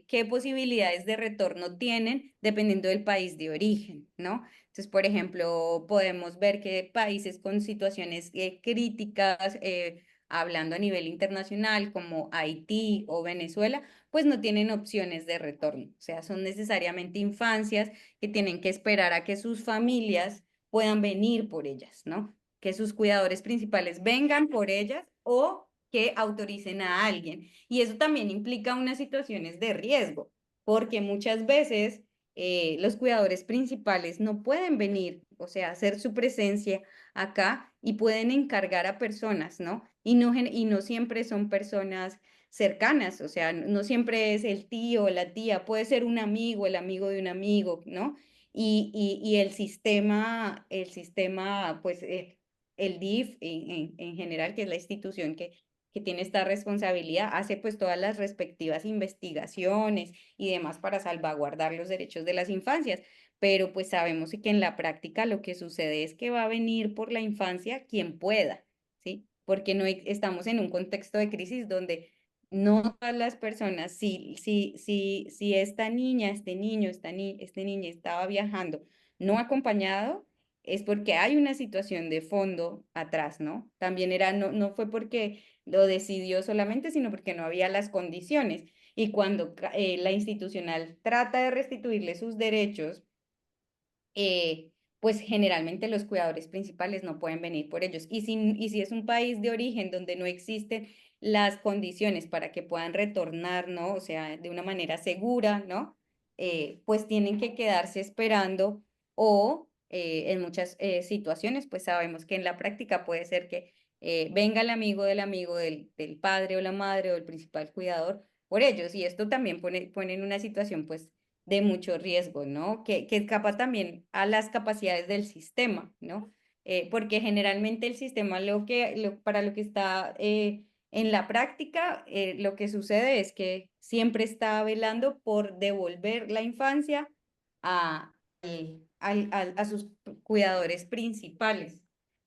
qué posibilidades de retorno tienen, dependiendo del país de origen, ¿no? Entonces, por ejemplo, podemos ver que países con situaciones críticas, hablando a nivel internacional, como Haití o Venezuela, pues no tienen opciones de retorno. O sea, son necesariamente infancias que tienen que esperar a que sus familias puedan venir por ellas, ¿no? Que sus cuidadores principales vengan por ellas o que autoricen a alguien. Y eso también implica unas situaciones de riesgo, porque muchas veces los cuidadores principales no pueden venir, o sea, hacer su presencia acá y pueden encargar a personas, ¿no? Y no siempre son personas cercanas, o sea, no siempre es el tío o la tía, puede ser un amigo, el amigo de un amigo, ¿no? Y el sistema, pues el DIF en general, que es la institución que tiene esta responsabilidad, hace pues todas las respectivas investigaciones y demás para salvaguardar los derechos de las infancias. Pero pues sabemos que en la práctica lo que sucede es que va a venir por la infancia quien pueda, ¿sí? Porque no estamos en un contexto de crisis donde no todas las personas, si esta niña, este niño, este niño estaba viajando no acompañado, es porque hay una situación de fondo atrás, ¿no? También era, no fue porque lo decidió solamente, sino porque no había las condiciones. Y cuando la institucional trata de restituirle sus derechos, pues generalmente los cuidadores principales no pueden venir por ellos. Y si es un país de origen donde no existen las condiciones para que puedan retornar, ¿no? O sea, de una manera segura, ¿no? Pues tienen que quedarse esperando o en muchas situaciones, pues sabemos que en la práctica puede ser que venga el amigo del padre o la madre o el principal cuidador por ellos. Y esto también pone en una situación, pues, de mucho riesgo, ¿no? Que escapa también a las capacidades del sistema, ¿no? Porque generalmente el sistema para lo que está en la práctica, lo que sucede es que siempre está velando por devolver la infancia a, a sus cuidadores principales.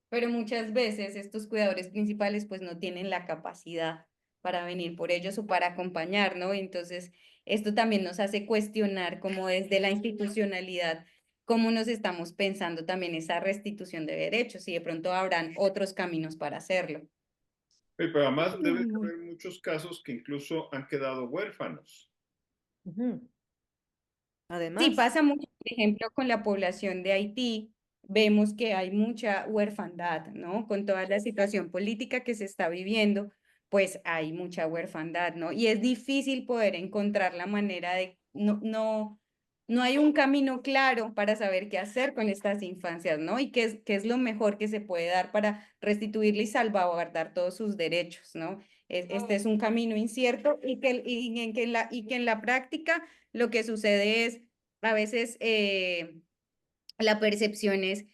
Pero muchas veces estos cuidadores principales pues no tienen la capacidad para venir por ellos o para acompañar, ¿no? Entonces, esto también nos hace cuestionar como desde la institucionalidad, cómo nos estamos pensando también esa restitución de derechos y de pronto habrán otros caminos para hacerlo. Pero además debe de haber muchos casos que incluso han quedado huérfanos. Ujú. Sí, Además. pasa mucho, por ejemplo, con la población de Haití, vemos que hay mucha huerfandad, ¿no? Con toda la situación política que se está viviendo, pues hay mucha huerfandad, ¿no? Y es difícil poder encontrar la manera de, no hay un camino claro para saber qué hacer con estas infancias, ¿no? Y qué es lo mejor que se puede dar para restituirle y salvaguardar todos sus derechos, ¿no? Este es un camino incierto y que en la práctica lo que sucede es a veces la percepción es,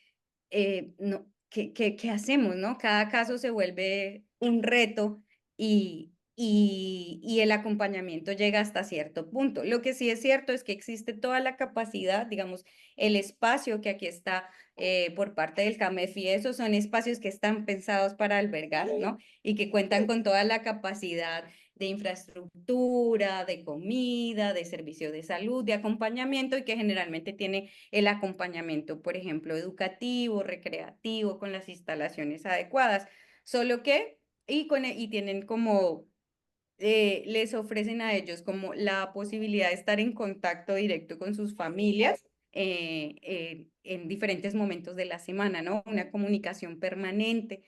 no, ¿qué hacemos, no? Cada caso se vuelve un reto y el acompañamiento llega hasta cierto punto. Lo que sí es cierto es que existe toda la capacidad, digamos, el espacio que aquí está por parte del CAMEF y esos son espacios que están pensados para albergar, ¿no? Y que cuentan con toda la capacidad de infraestructura, de comida, de servicio de salud, de acompañamiento y que generalmente tiene el acompañamiento, por ejemplo, educativo, recreativo, con las instalaciones adecuadas. Solo que, y tienen como, les ofrecen a ellos como la posibilidad de estar en contacto directo con sus familias en diferentes momentos de la semana, ¿no? Una comunicación permanente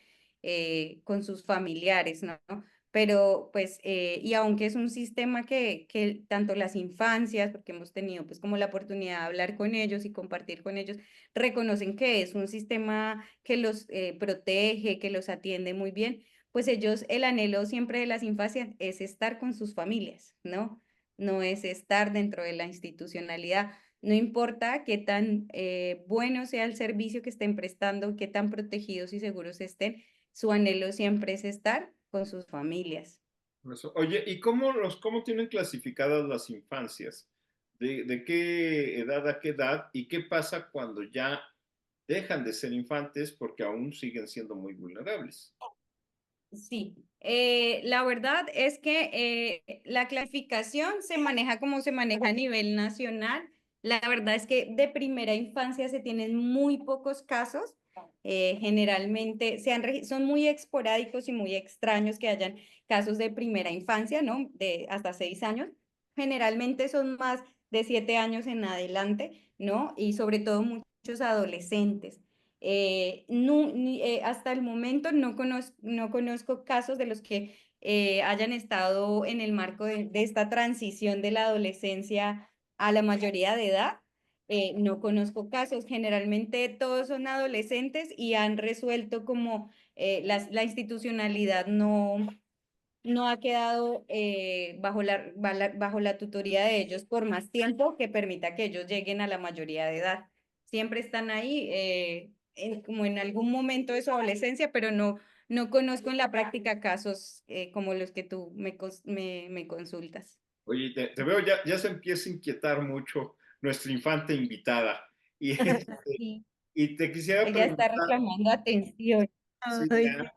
con sus familiares, ¿no? pero pues, y aunque es un sistema que tanto las infancias, porque hemos tenido pues como la oportunidad de hablar con ellos y compartir con ellos, reconocen que es un sistema que los protege, que los atiende muy bien, pues ellos, el anhelo siempre de las infancias es estar con sus familias, ¿no? No es estar dentro de la institucionalidad. No importa qué tan bueno sea el servicio que estén prestando, qué tan protegidos y seguros estén, su anhelo siempre es estar con sus familias. Por eso. Oye, ¿y cómo tienen clasificadas las infancias? ¿De qué edad a qué edad? ¿Y qué pasa cuando ya dejan de ser infantes porque aún siguen siendo muy vulnerables? Sí, la verdad es que la clasificación se maneja como se maneja a nivel nacional. La verdad es que de primera infancia se tienen muy pocos casos. Generalmente son muy esporádicos y muy extraños que hayan casos de primera infancia, ¿no? De hasta 6 años. Generalmente son más de 7 años en adelante, ¿no? Y sobre todo muchos adolescentes. Hasta el momento no conozco casos de los que hayan estado en el marco de esta transición de la adolescencia a la mayoría de edad. No conozco casos, generalmente todos son adolescentes y han resuelto como la institucionalidad no ha quedado bajo la tutoría de ellos por más tiempo que permita que ellos lleguen a la mayoría de edad. Siempre están ahí como en algún momento de su adolescencia, pero no conozco en la práctica casos como los que tú me consultas. Oye, te veo, ya se empieza a inquietar mucho nuestra infante invitada. Y, Sí, y te quisiera ella está preguntar, reclamando atención. sí, Ay, ya,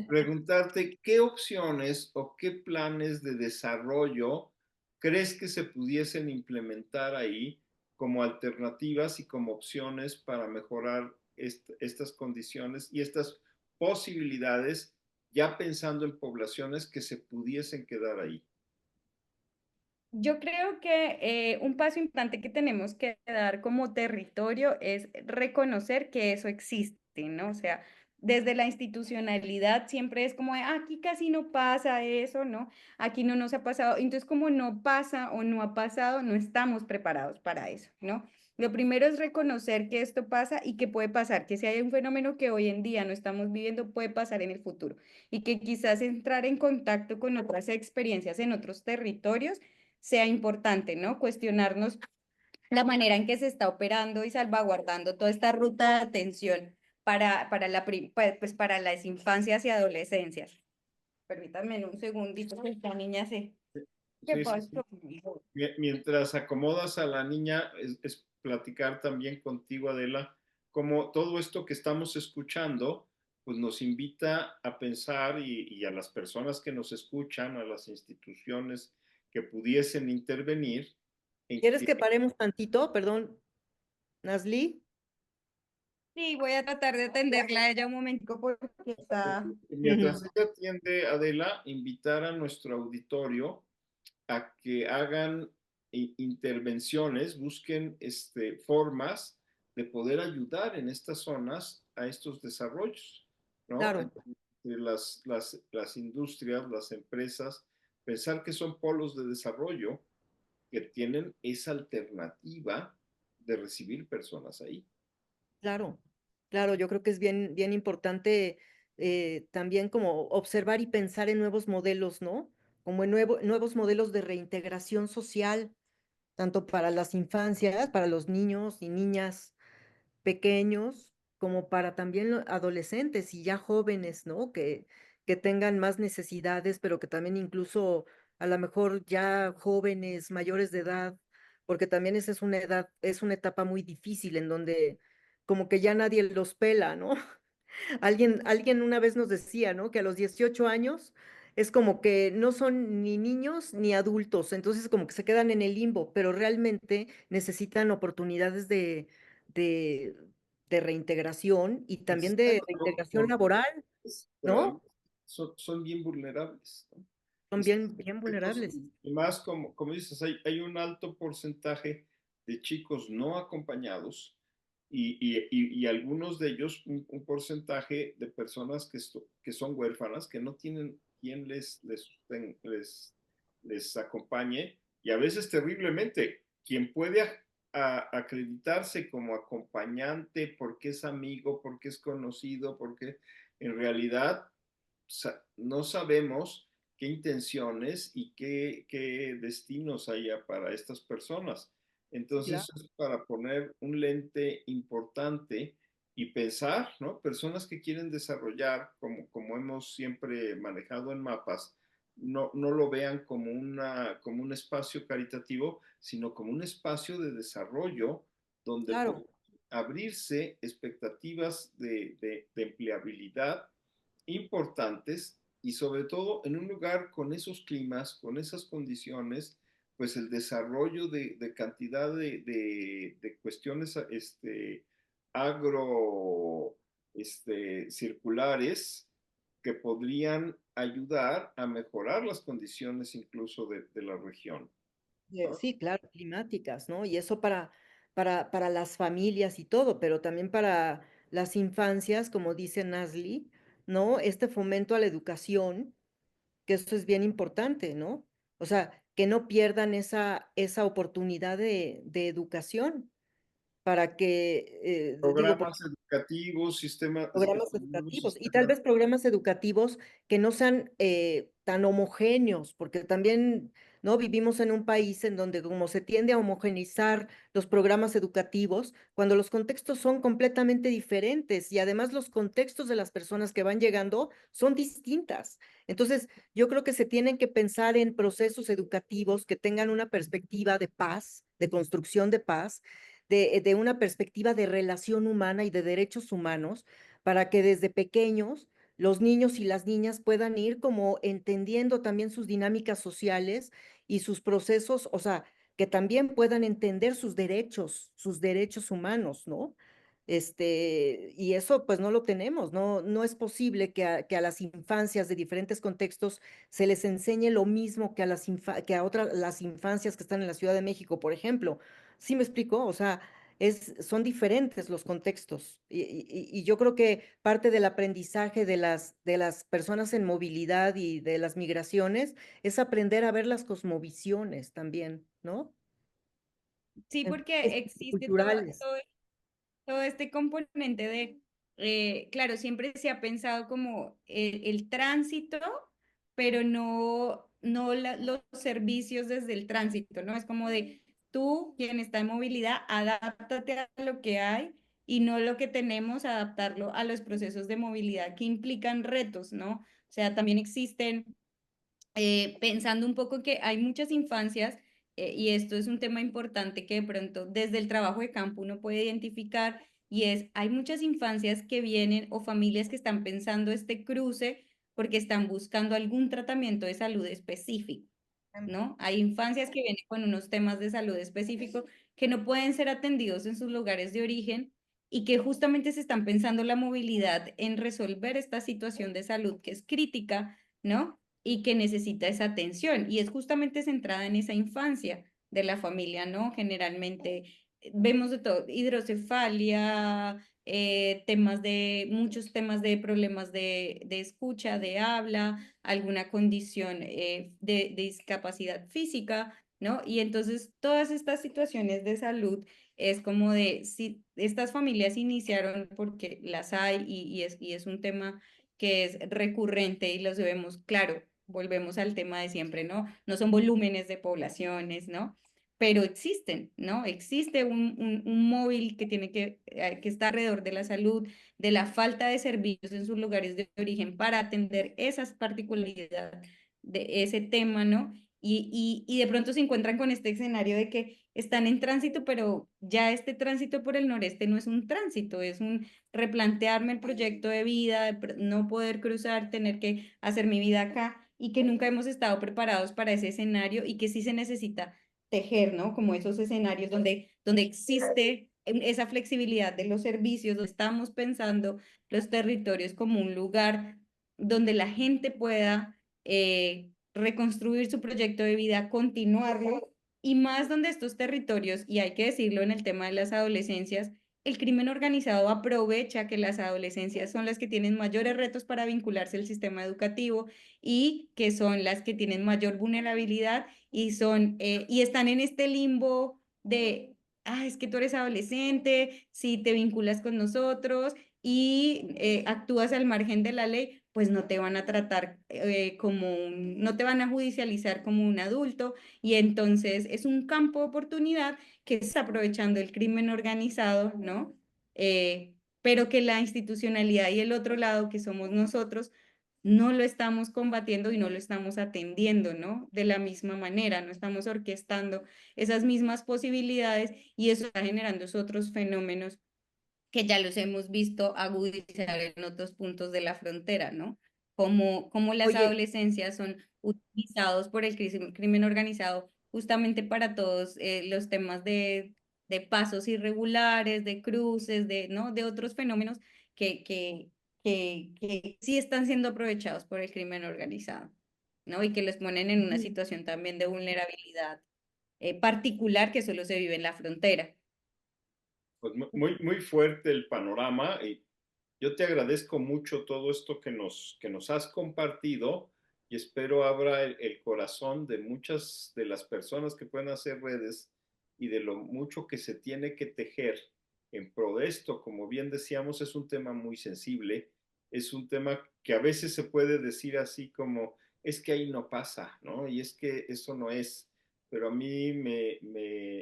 preguntarte qué opciones o qué planes de desarrollo crees que se pudiesen implementar ahí como alternativas y como opciones para mejorar estas condiciones y estas posibilidades, ya pensando en poblaciones que se pudiesen quedar ahí. Yo creo que un paso importante que tenemos que dar como territorio es reconocer que eso existe, ¿no? O sea, desde la institucionalidad siempre es como, aquí casi no pasa eso, ¿no? Aquí no nos ha pasado. Entonces, como no pasa o no ha pasado, no estamos preparados para eso, ¿no? Lo primero es reconocer que esto pasa y que puede pasar, que si hay un fenómeno que hoy en día no estamos viviendo, puede pasar en el futuro y que quizás entrar en contacto con otras experiencias en otros territorios sea importante, ¿no? Cuestionarnos la manera en que se está operando y salvaguardando toda esta ruta de atención pues, para las infancias y adolescencias. Permítanme un segundito que esta niña se... ¿Qué Sí, sí, sí. pasó? Mientras acomodas a la niña, es platicar también contigo, Adela, como todo esto que estamos escuchando, pues nos invita a pensar y a las personas que nos escuchan, a las instituciones que pudiesen intervenir, en ¿quieres que que paremos tantito? Perdón, Nazli. Sí, voy a tratar de atenderla a ella un momentico porque está... mientras ella atiende, Adela, invitar a nuestro auditorio a que hagan intervenciones, busquen formas de poder ayudar en estas zonas a estos desarrollos, ¿no? Claro, Entre las industrias, las empresas, pensar que son polos de desarrollo que tienen esa alternativa de recibir personas ahí. claro, claro, yo creo que es bien, bien importante también como observar y pensar en nuevos modelos, ¿no? Como en nuevos modelos de reintegración social, tanto para las infancias, para los niños y niñas pequeños, como para también adolescentes y ya jóvenes, ¿no? Que tengan más necesidades, pero que también incluso a lo mejor ya jóvenes, mayores de edad, porque también esa es una edad, es una etapa muy difícil en donde como que ya nadie los pela, ¿no? Alguien una vez nos decía, ¿no? Que a los 18 años es como que no son ni niños ni adultos, entonces como que se quedan en el limbo, pero realmente necesitan oportunidades de, de reintegración y también de Exacto, reintegración porque laboral, pero además ¿no? son bien vulnerables, ¿no? Son bien, bien vulnerables. Y más como dices, hay un alto porcentaje de chicos no acompañados y algunos de ellos un porcentaje de personas que son huérfanas, que no tienen quien les acompañe, y a veces terriblemente, quien puede acreditarse como acompañante porque es amigo, porque es conocido, porque en realidad no sabemos qué intenciones y qué destinos haya para estas personas. Entonces, Claro, es para poner un lente importante y pensar, ¿no? Personas que quieren desarrollar, como hemos siempre manejado en mapas, no lo vean como un espacio caritativo, sino como un espacio de desarrollo donde claro. pueden abrirse expectativas de empleabilidad importantes y sobre todo en un lugar con esos climas, con esas condiciones, pues el desarrollo de cantidad de cuestiones agro circulares que podrían ayudar a mejorar las condiciones incluso de la región. ¿No? Sí, claro, climáticas, ¿no? Y eso para las familias y todo, pero también para las infancias, como dice Nasli, ¿no? Este fomento a la educación, que eso es bien importante, ¿no? O sea, que no pierdan esa oportunidad de educación para que, digo, Programas educativos, sistemas, programas nuevos educativos y tal sistemas. vez programas educativos que no sean tan homogéneos, porque también no vivimos en un país en donde como se tiende a homogeneizar los programas educativos, cuando los contextos son completamente diferentes y además los contextos de las personas que van llegando son distintas. Entonces, yo creo que se tienen que pensar en procesos educativos que tengan una perspectiva de paz, de construcción de paz, de una perspectiva de relación humana y de derechos humanos para que desde pequeños los niños y las niñas puedan ir como entendiendo también sus dinámicas sociales y sus procesos, o sea, que también puedan entender sus derechos humanos, ¿no? Y eso pues no lo tenemos, no es posible que a las infancias de diferentes contextos se les enseñe lo mismo que que a otras, las infancias que están en la Ciudad de México, por ejemplo. ¿Sí me explico? O sea, son diferentes los contextos y yo creo que parte del aprendizaje de las personas en movilidad y de las migraciones es aprender a ver las cosmovisiones también, ¿no? Sí, porque Enfoques existe culturales. todo este componente de, claro, siempre se ha pensado como el tránsito, pero no los servicios desde el tránsito, ¿no? Es como de tú, quien está en movilidad, adáptate a lo que hay y no lo que tenemos, adaptarlo a los procesos de movilidad que implican retos, ¿no? O sea, también existen pensando un poco que hay muchas infancias, y esto es un tema importante que de pronto desde el trabajo de campo uno puede identificar, y es, hay muchas infancias que vienen o familias que están pensando este cruce porque están buscando algún tratamiento de salud específico, ¿no? Hay infancias que vienen con unos temas de salud específicos que no pueden ser atendidos en sus lugares de origen y que justamente se están pensando la movilidad en resolver esta situación de salud que es crítica, ¿no? Y que necesita esa atención. Y es justamente centrada en esa infancia de la familia, ¿no? Generalmente vemos de todo, hidrocefalia, muchos temas de problemas de escucha, de habla, alguna condición de discapacidad física, ¿no? Y entonces todas estas situaciones de salud es como de, si estas familias iniciaron porque las hay y es un tema que es recurrente y los vemos, claro, volvemos al tema de siempre, ¿no? No son volúmenes de poblaciones, ¿no? Pero existen, ¿no? Existe un móvil que tiene que estar alrededor de la salud, de la falta de servicios en sus lugares de origen para atender esas particularidades de ese tema, ¿no? Y de pronto se encuentran con este escenario de que están en tránsito, pero ya este tránsito por el noreste no es un tránsito, es un replantearme el proyecto de vida, no poder cruzar, tener que hacer mi vida acá y que nunca hemos estado preparados para ese escenario y que sí se necesita tejer, ¿no? Como esos escenarios donde existe esa flexibilidad de los servicios, donde estamos pensando los territorios como un lugar donde la gente pueda reconstruir su proyecto de vida, continuarlo, y más donde estos territorios, y hay que decirlo en el tema de las adolescencias, el crimen organizado aprovecha que las adolescencias son las que tienen mayores retos para vincularse al sistema educativo y que son las que tienen mayor vulnerabilidad y están en este limbo de, es que tú eres adolescente, si te vinculas con nosotros y actúas al margen de la ley, pues no te van a tratar no te van a judicializar como un adulto y entonces es un campo de oportunidad que está aprovechando el crimen organizado, ¿no? Pero que la institucionalidad y el otro lado, que somos nosotros, no lo estamos combatiendo y no lo estamos atendiendo, ¿no? De la misma manera, no estamos orquestando esas mismas posibilidades y eso está generando esos otros fenómenos que ya los hemos visto agudizar en otros puntos de la frontera, ¿no? Como las Oye, adolescencias son utilizados por el crimen organizado justamente para todos los temas de pasos irregulares, de cruces, ¿no? De otros fenómenos que, que, que sí están siendo aprovechados por el crimen organizado, ¿no? Y que los ponen en una sí. situación también de vulnerabilidad particular que solo se vive en la frontera. Pues muy, muy fuerte el panorama y yo te agradezco mucho todo esto que nos has compartido y espero abra el corazón de muchas de las personas que pueden hacer redes y de lo mucho que se tiene que tejer en pro de esto. Como bien decíamos, es un tema muy sensible, es un tema que a veces se puede decir así como, es que ahí no pasa, ¿no? Y es que eso no es, pero a mí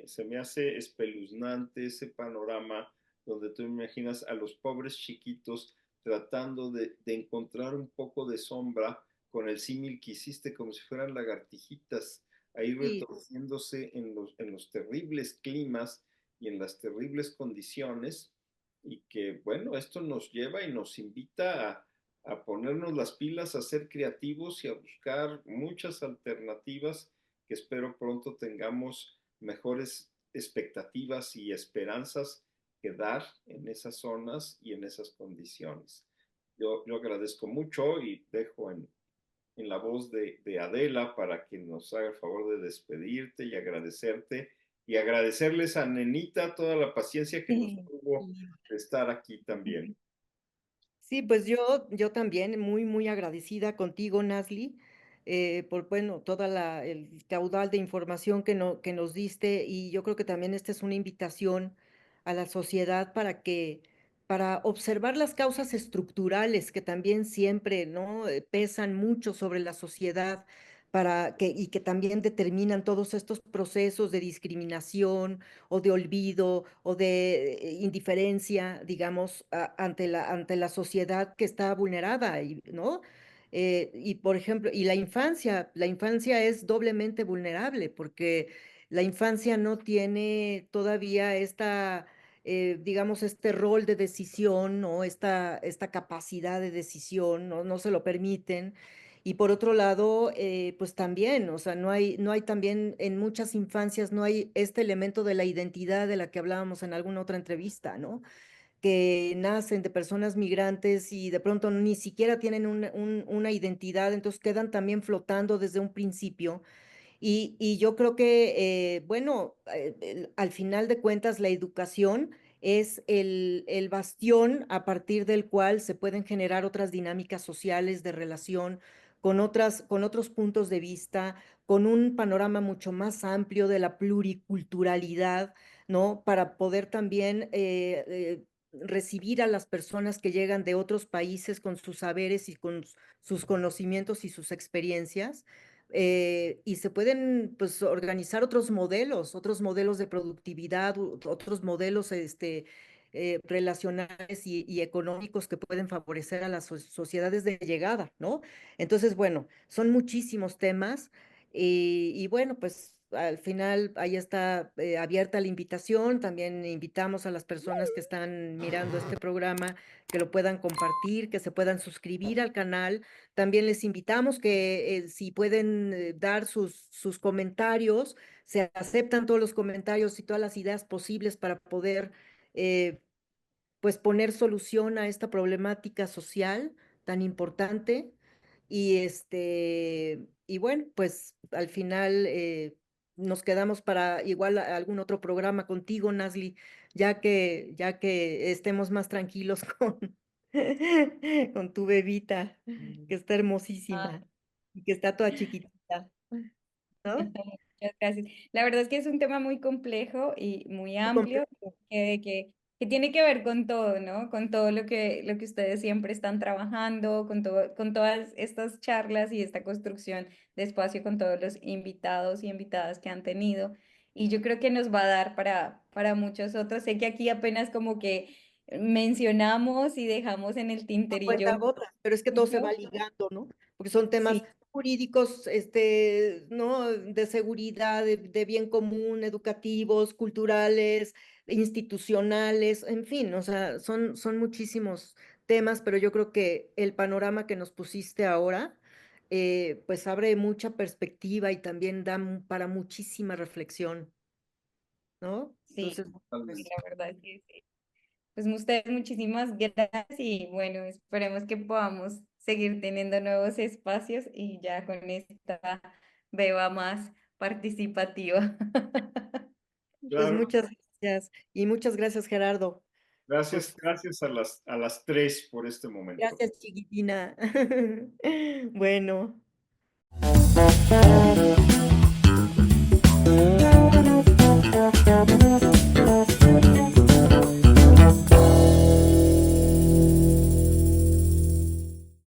se me hace espeluznante ese panorama donde tú imaginas a los pobres chiquitos tratando de encontrar un poco de sombra con el símil que hiciste, como si fueran lagartijitas, ahí Sí, retorciéndose en los terribles climas y en las terribles condiciones, y que, bueno, esto nos lleva y nos invita a ponernos las pilas, a ser creativos y a buscar muchas alternativas que espero pronto tengamos mejores expectativas y esperanzas que dar en esas zonas y en esas condiciones. Yo agradezco mucho y dejo en la voz de Adela para que nos haga el favor de despedirte y agradecerte y agradecerles a Nenita toda la paciencia que nos sí. tuvo de estar aquí también. Sí, pues yo también muy, muy agradecida contigo, Nasli, por, bueno, el caudal de información que nos diste y yo creo que también esta es una invitación a la sociedad para observar las causas estructurales que también siempre, ¿no? Pesan mucho sobre la sociedad y que también determinan todos estos procesos de discriminación o de olvido o de indiferencia, digamos, ante la sociedad que está vulnerada, ¿no? Y por ejemplo, y la infancia es doblemente vulnerable porque la infancia no tiene todavía digamos, este rol de decisión, ¿no? Esta capacidad de decisión, ¿no? No se lo permiten. Y por otro lado, pues también, o sea, no hay también en muchas infancias, no hay este elemento de la identidad de la que hablábamos en alguna otra entrevista, ¿no? Que nacen de personas migrantes y de pronto ni siquiera tienen una identidad, entonces quedan también flotando desde un principio y yo creo que, bueno, al final de cuentas, la educación es el bastión a partir del cual se pueden generar otras dinámicas sociales de relación con otros puntos de vista, con un panorama mucho más amplio de la pluriculturalidad, ¿no? Para poder también recibir a las personas que llegan de otros países con sus saberes y con sus conocimientos y sus experiencias y se pueden pues organizar otros modelos de productividad, otros modelos relacionales y económicos que pueden favorecer a las sociedades de llegada, ¿no? Entonces, bueno, son muchísimos temas y bueno, pues al final ahí está abierta la invitación. También invitamos a las personas que están mirando este programa que lo puedan compartir, que se puedan suscribir al canal. También les invitamos que si pueden dar sus comentarios, se aceptan todos los comentarios y todas las ideas posibles para poder eh, pues poner solución a esta problemática social tan importante. Y bueno, pues al final nos quedamos para igual algún otro programa contigo, Nasli, ya que estemos más tranquilos con tu bebita, que está Ah, hermosísima y que está toda chiquitita, ¿no? muchas gracias. La verdad es que es un tema muy complejo y muy Muy amplio complejo. que tiene que ver con todo, ¿no? Con todo lo que ustedes siempre están trabajando, con todo, con todas estas charlas y esta construcción de espacio con todos los invitados y invitadas que han tenido. Y yo creo que nos va a dar para muchos otros. Sé que aquí apenas como que mencionamos y dejamos en el A tinterillo cuentagotas, pero es que todo se va mucho. ligando, ¿no? Porque son temas Sí, jurídicos, ¿no? De seguridad, de bien común, educativos, culturales, institucionales, en fin, o sea, son muchísimos temas, pero yo creo que el panorama que nos pusiste ahora, pues abre mucha perspectiva y también da para muchísima reflexión, ¿no? sí, Entonces, sí, pues, la verdad es que sí. Pues ustedes muchísimas gracias y bueno, esperemos que podamos seguir teniendo nuevos espacios y ya con esta beba más participativa. pues Claro, muchas gracias y muchas gracias, Gerardo. gracias, Pues gracias a las tres por este momento. gracias, chiquitina. Bueno.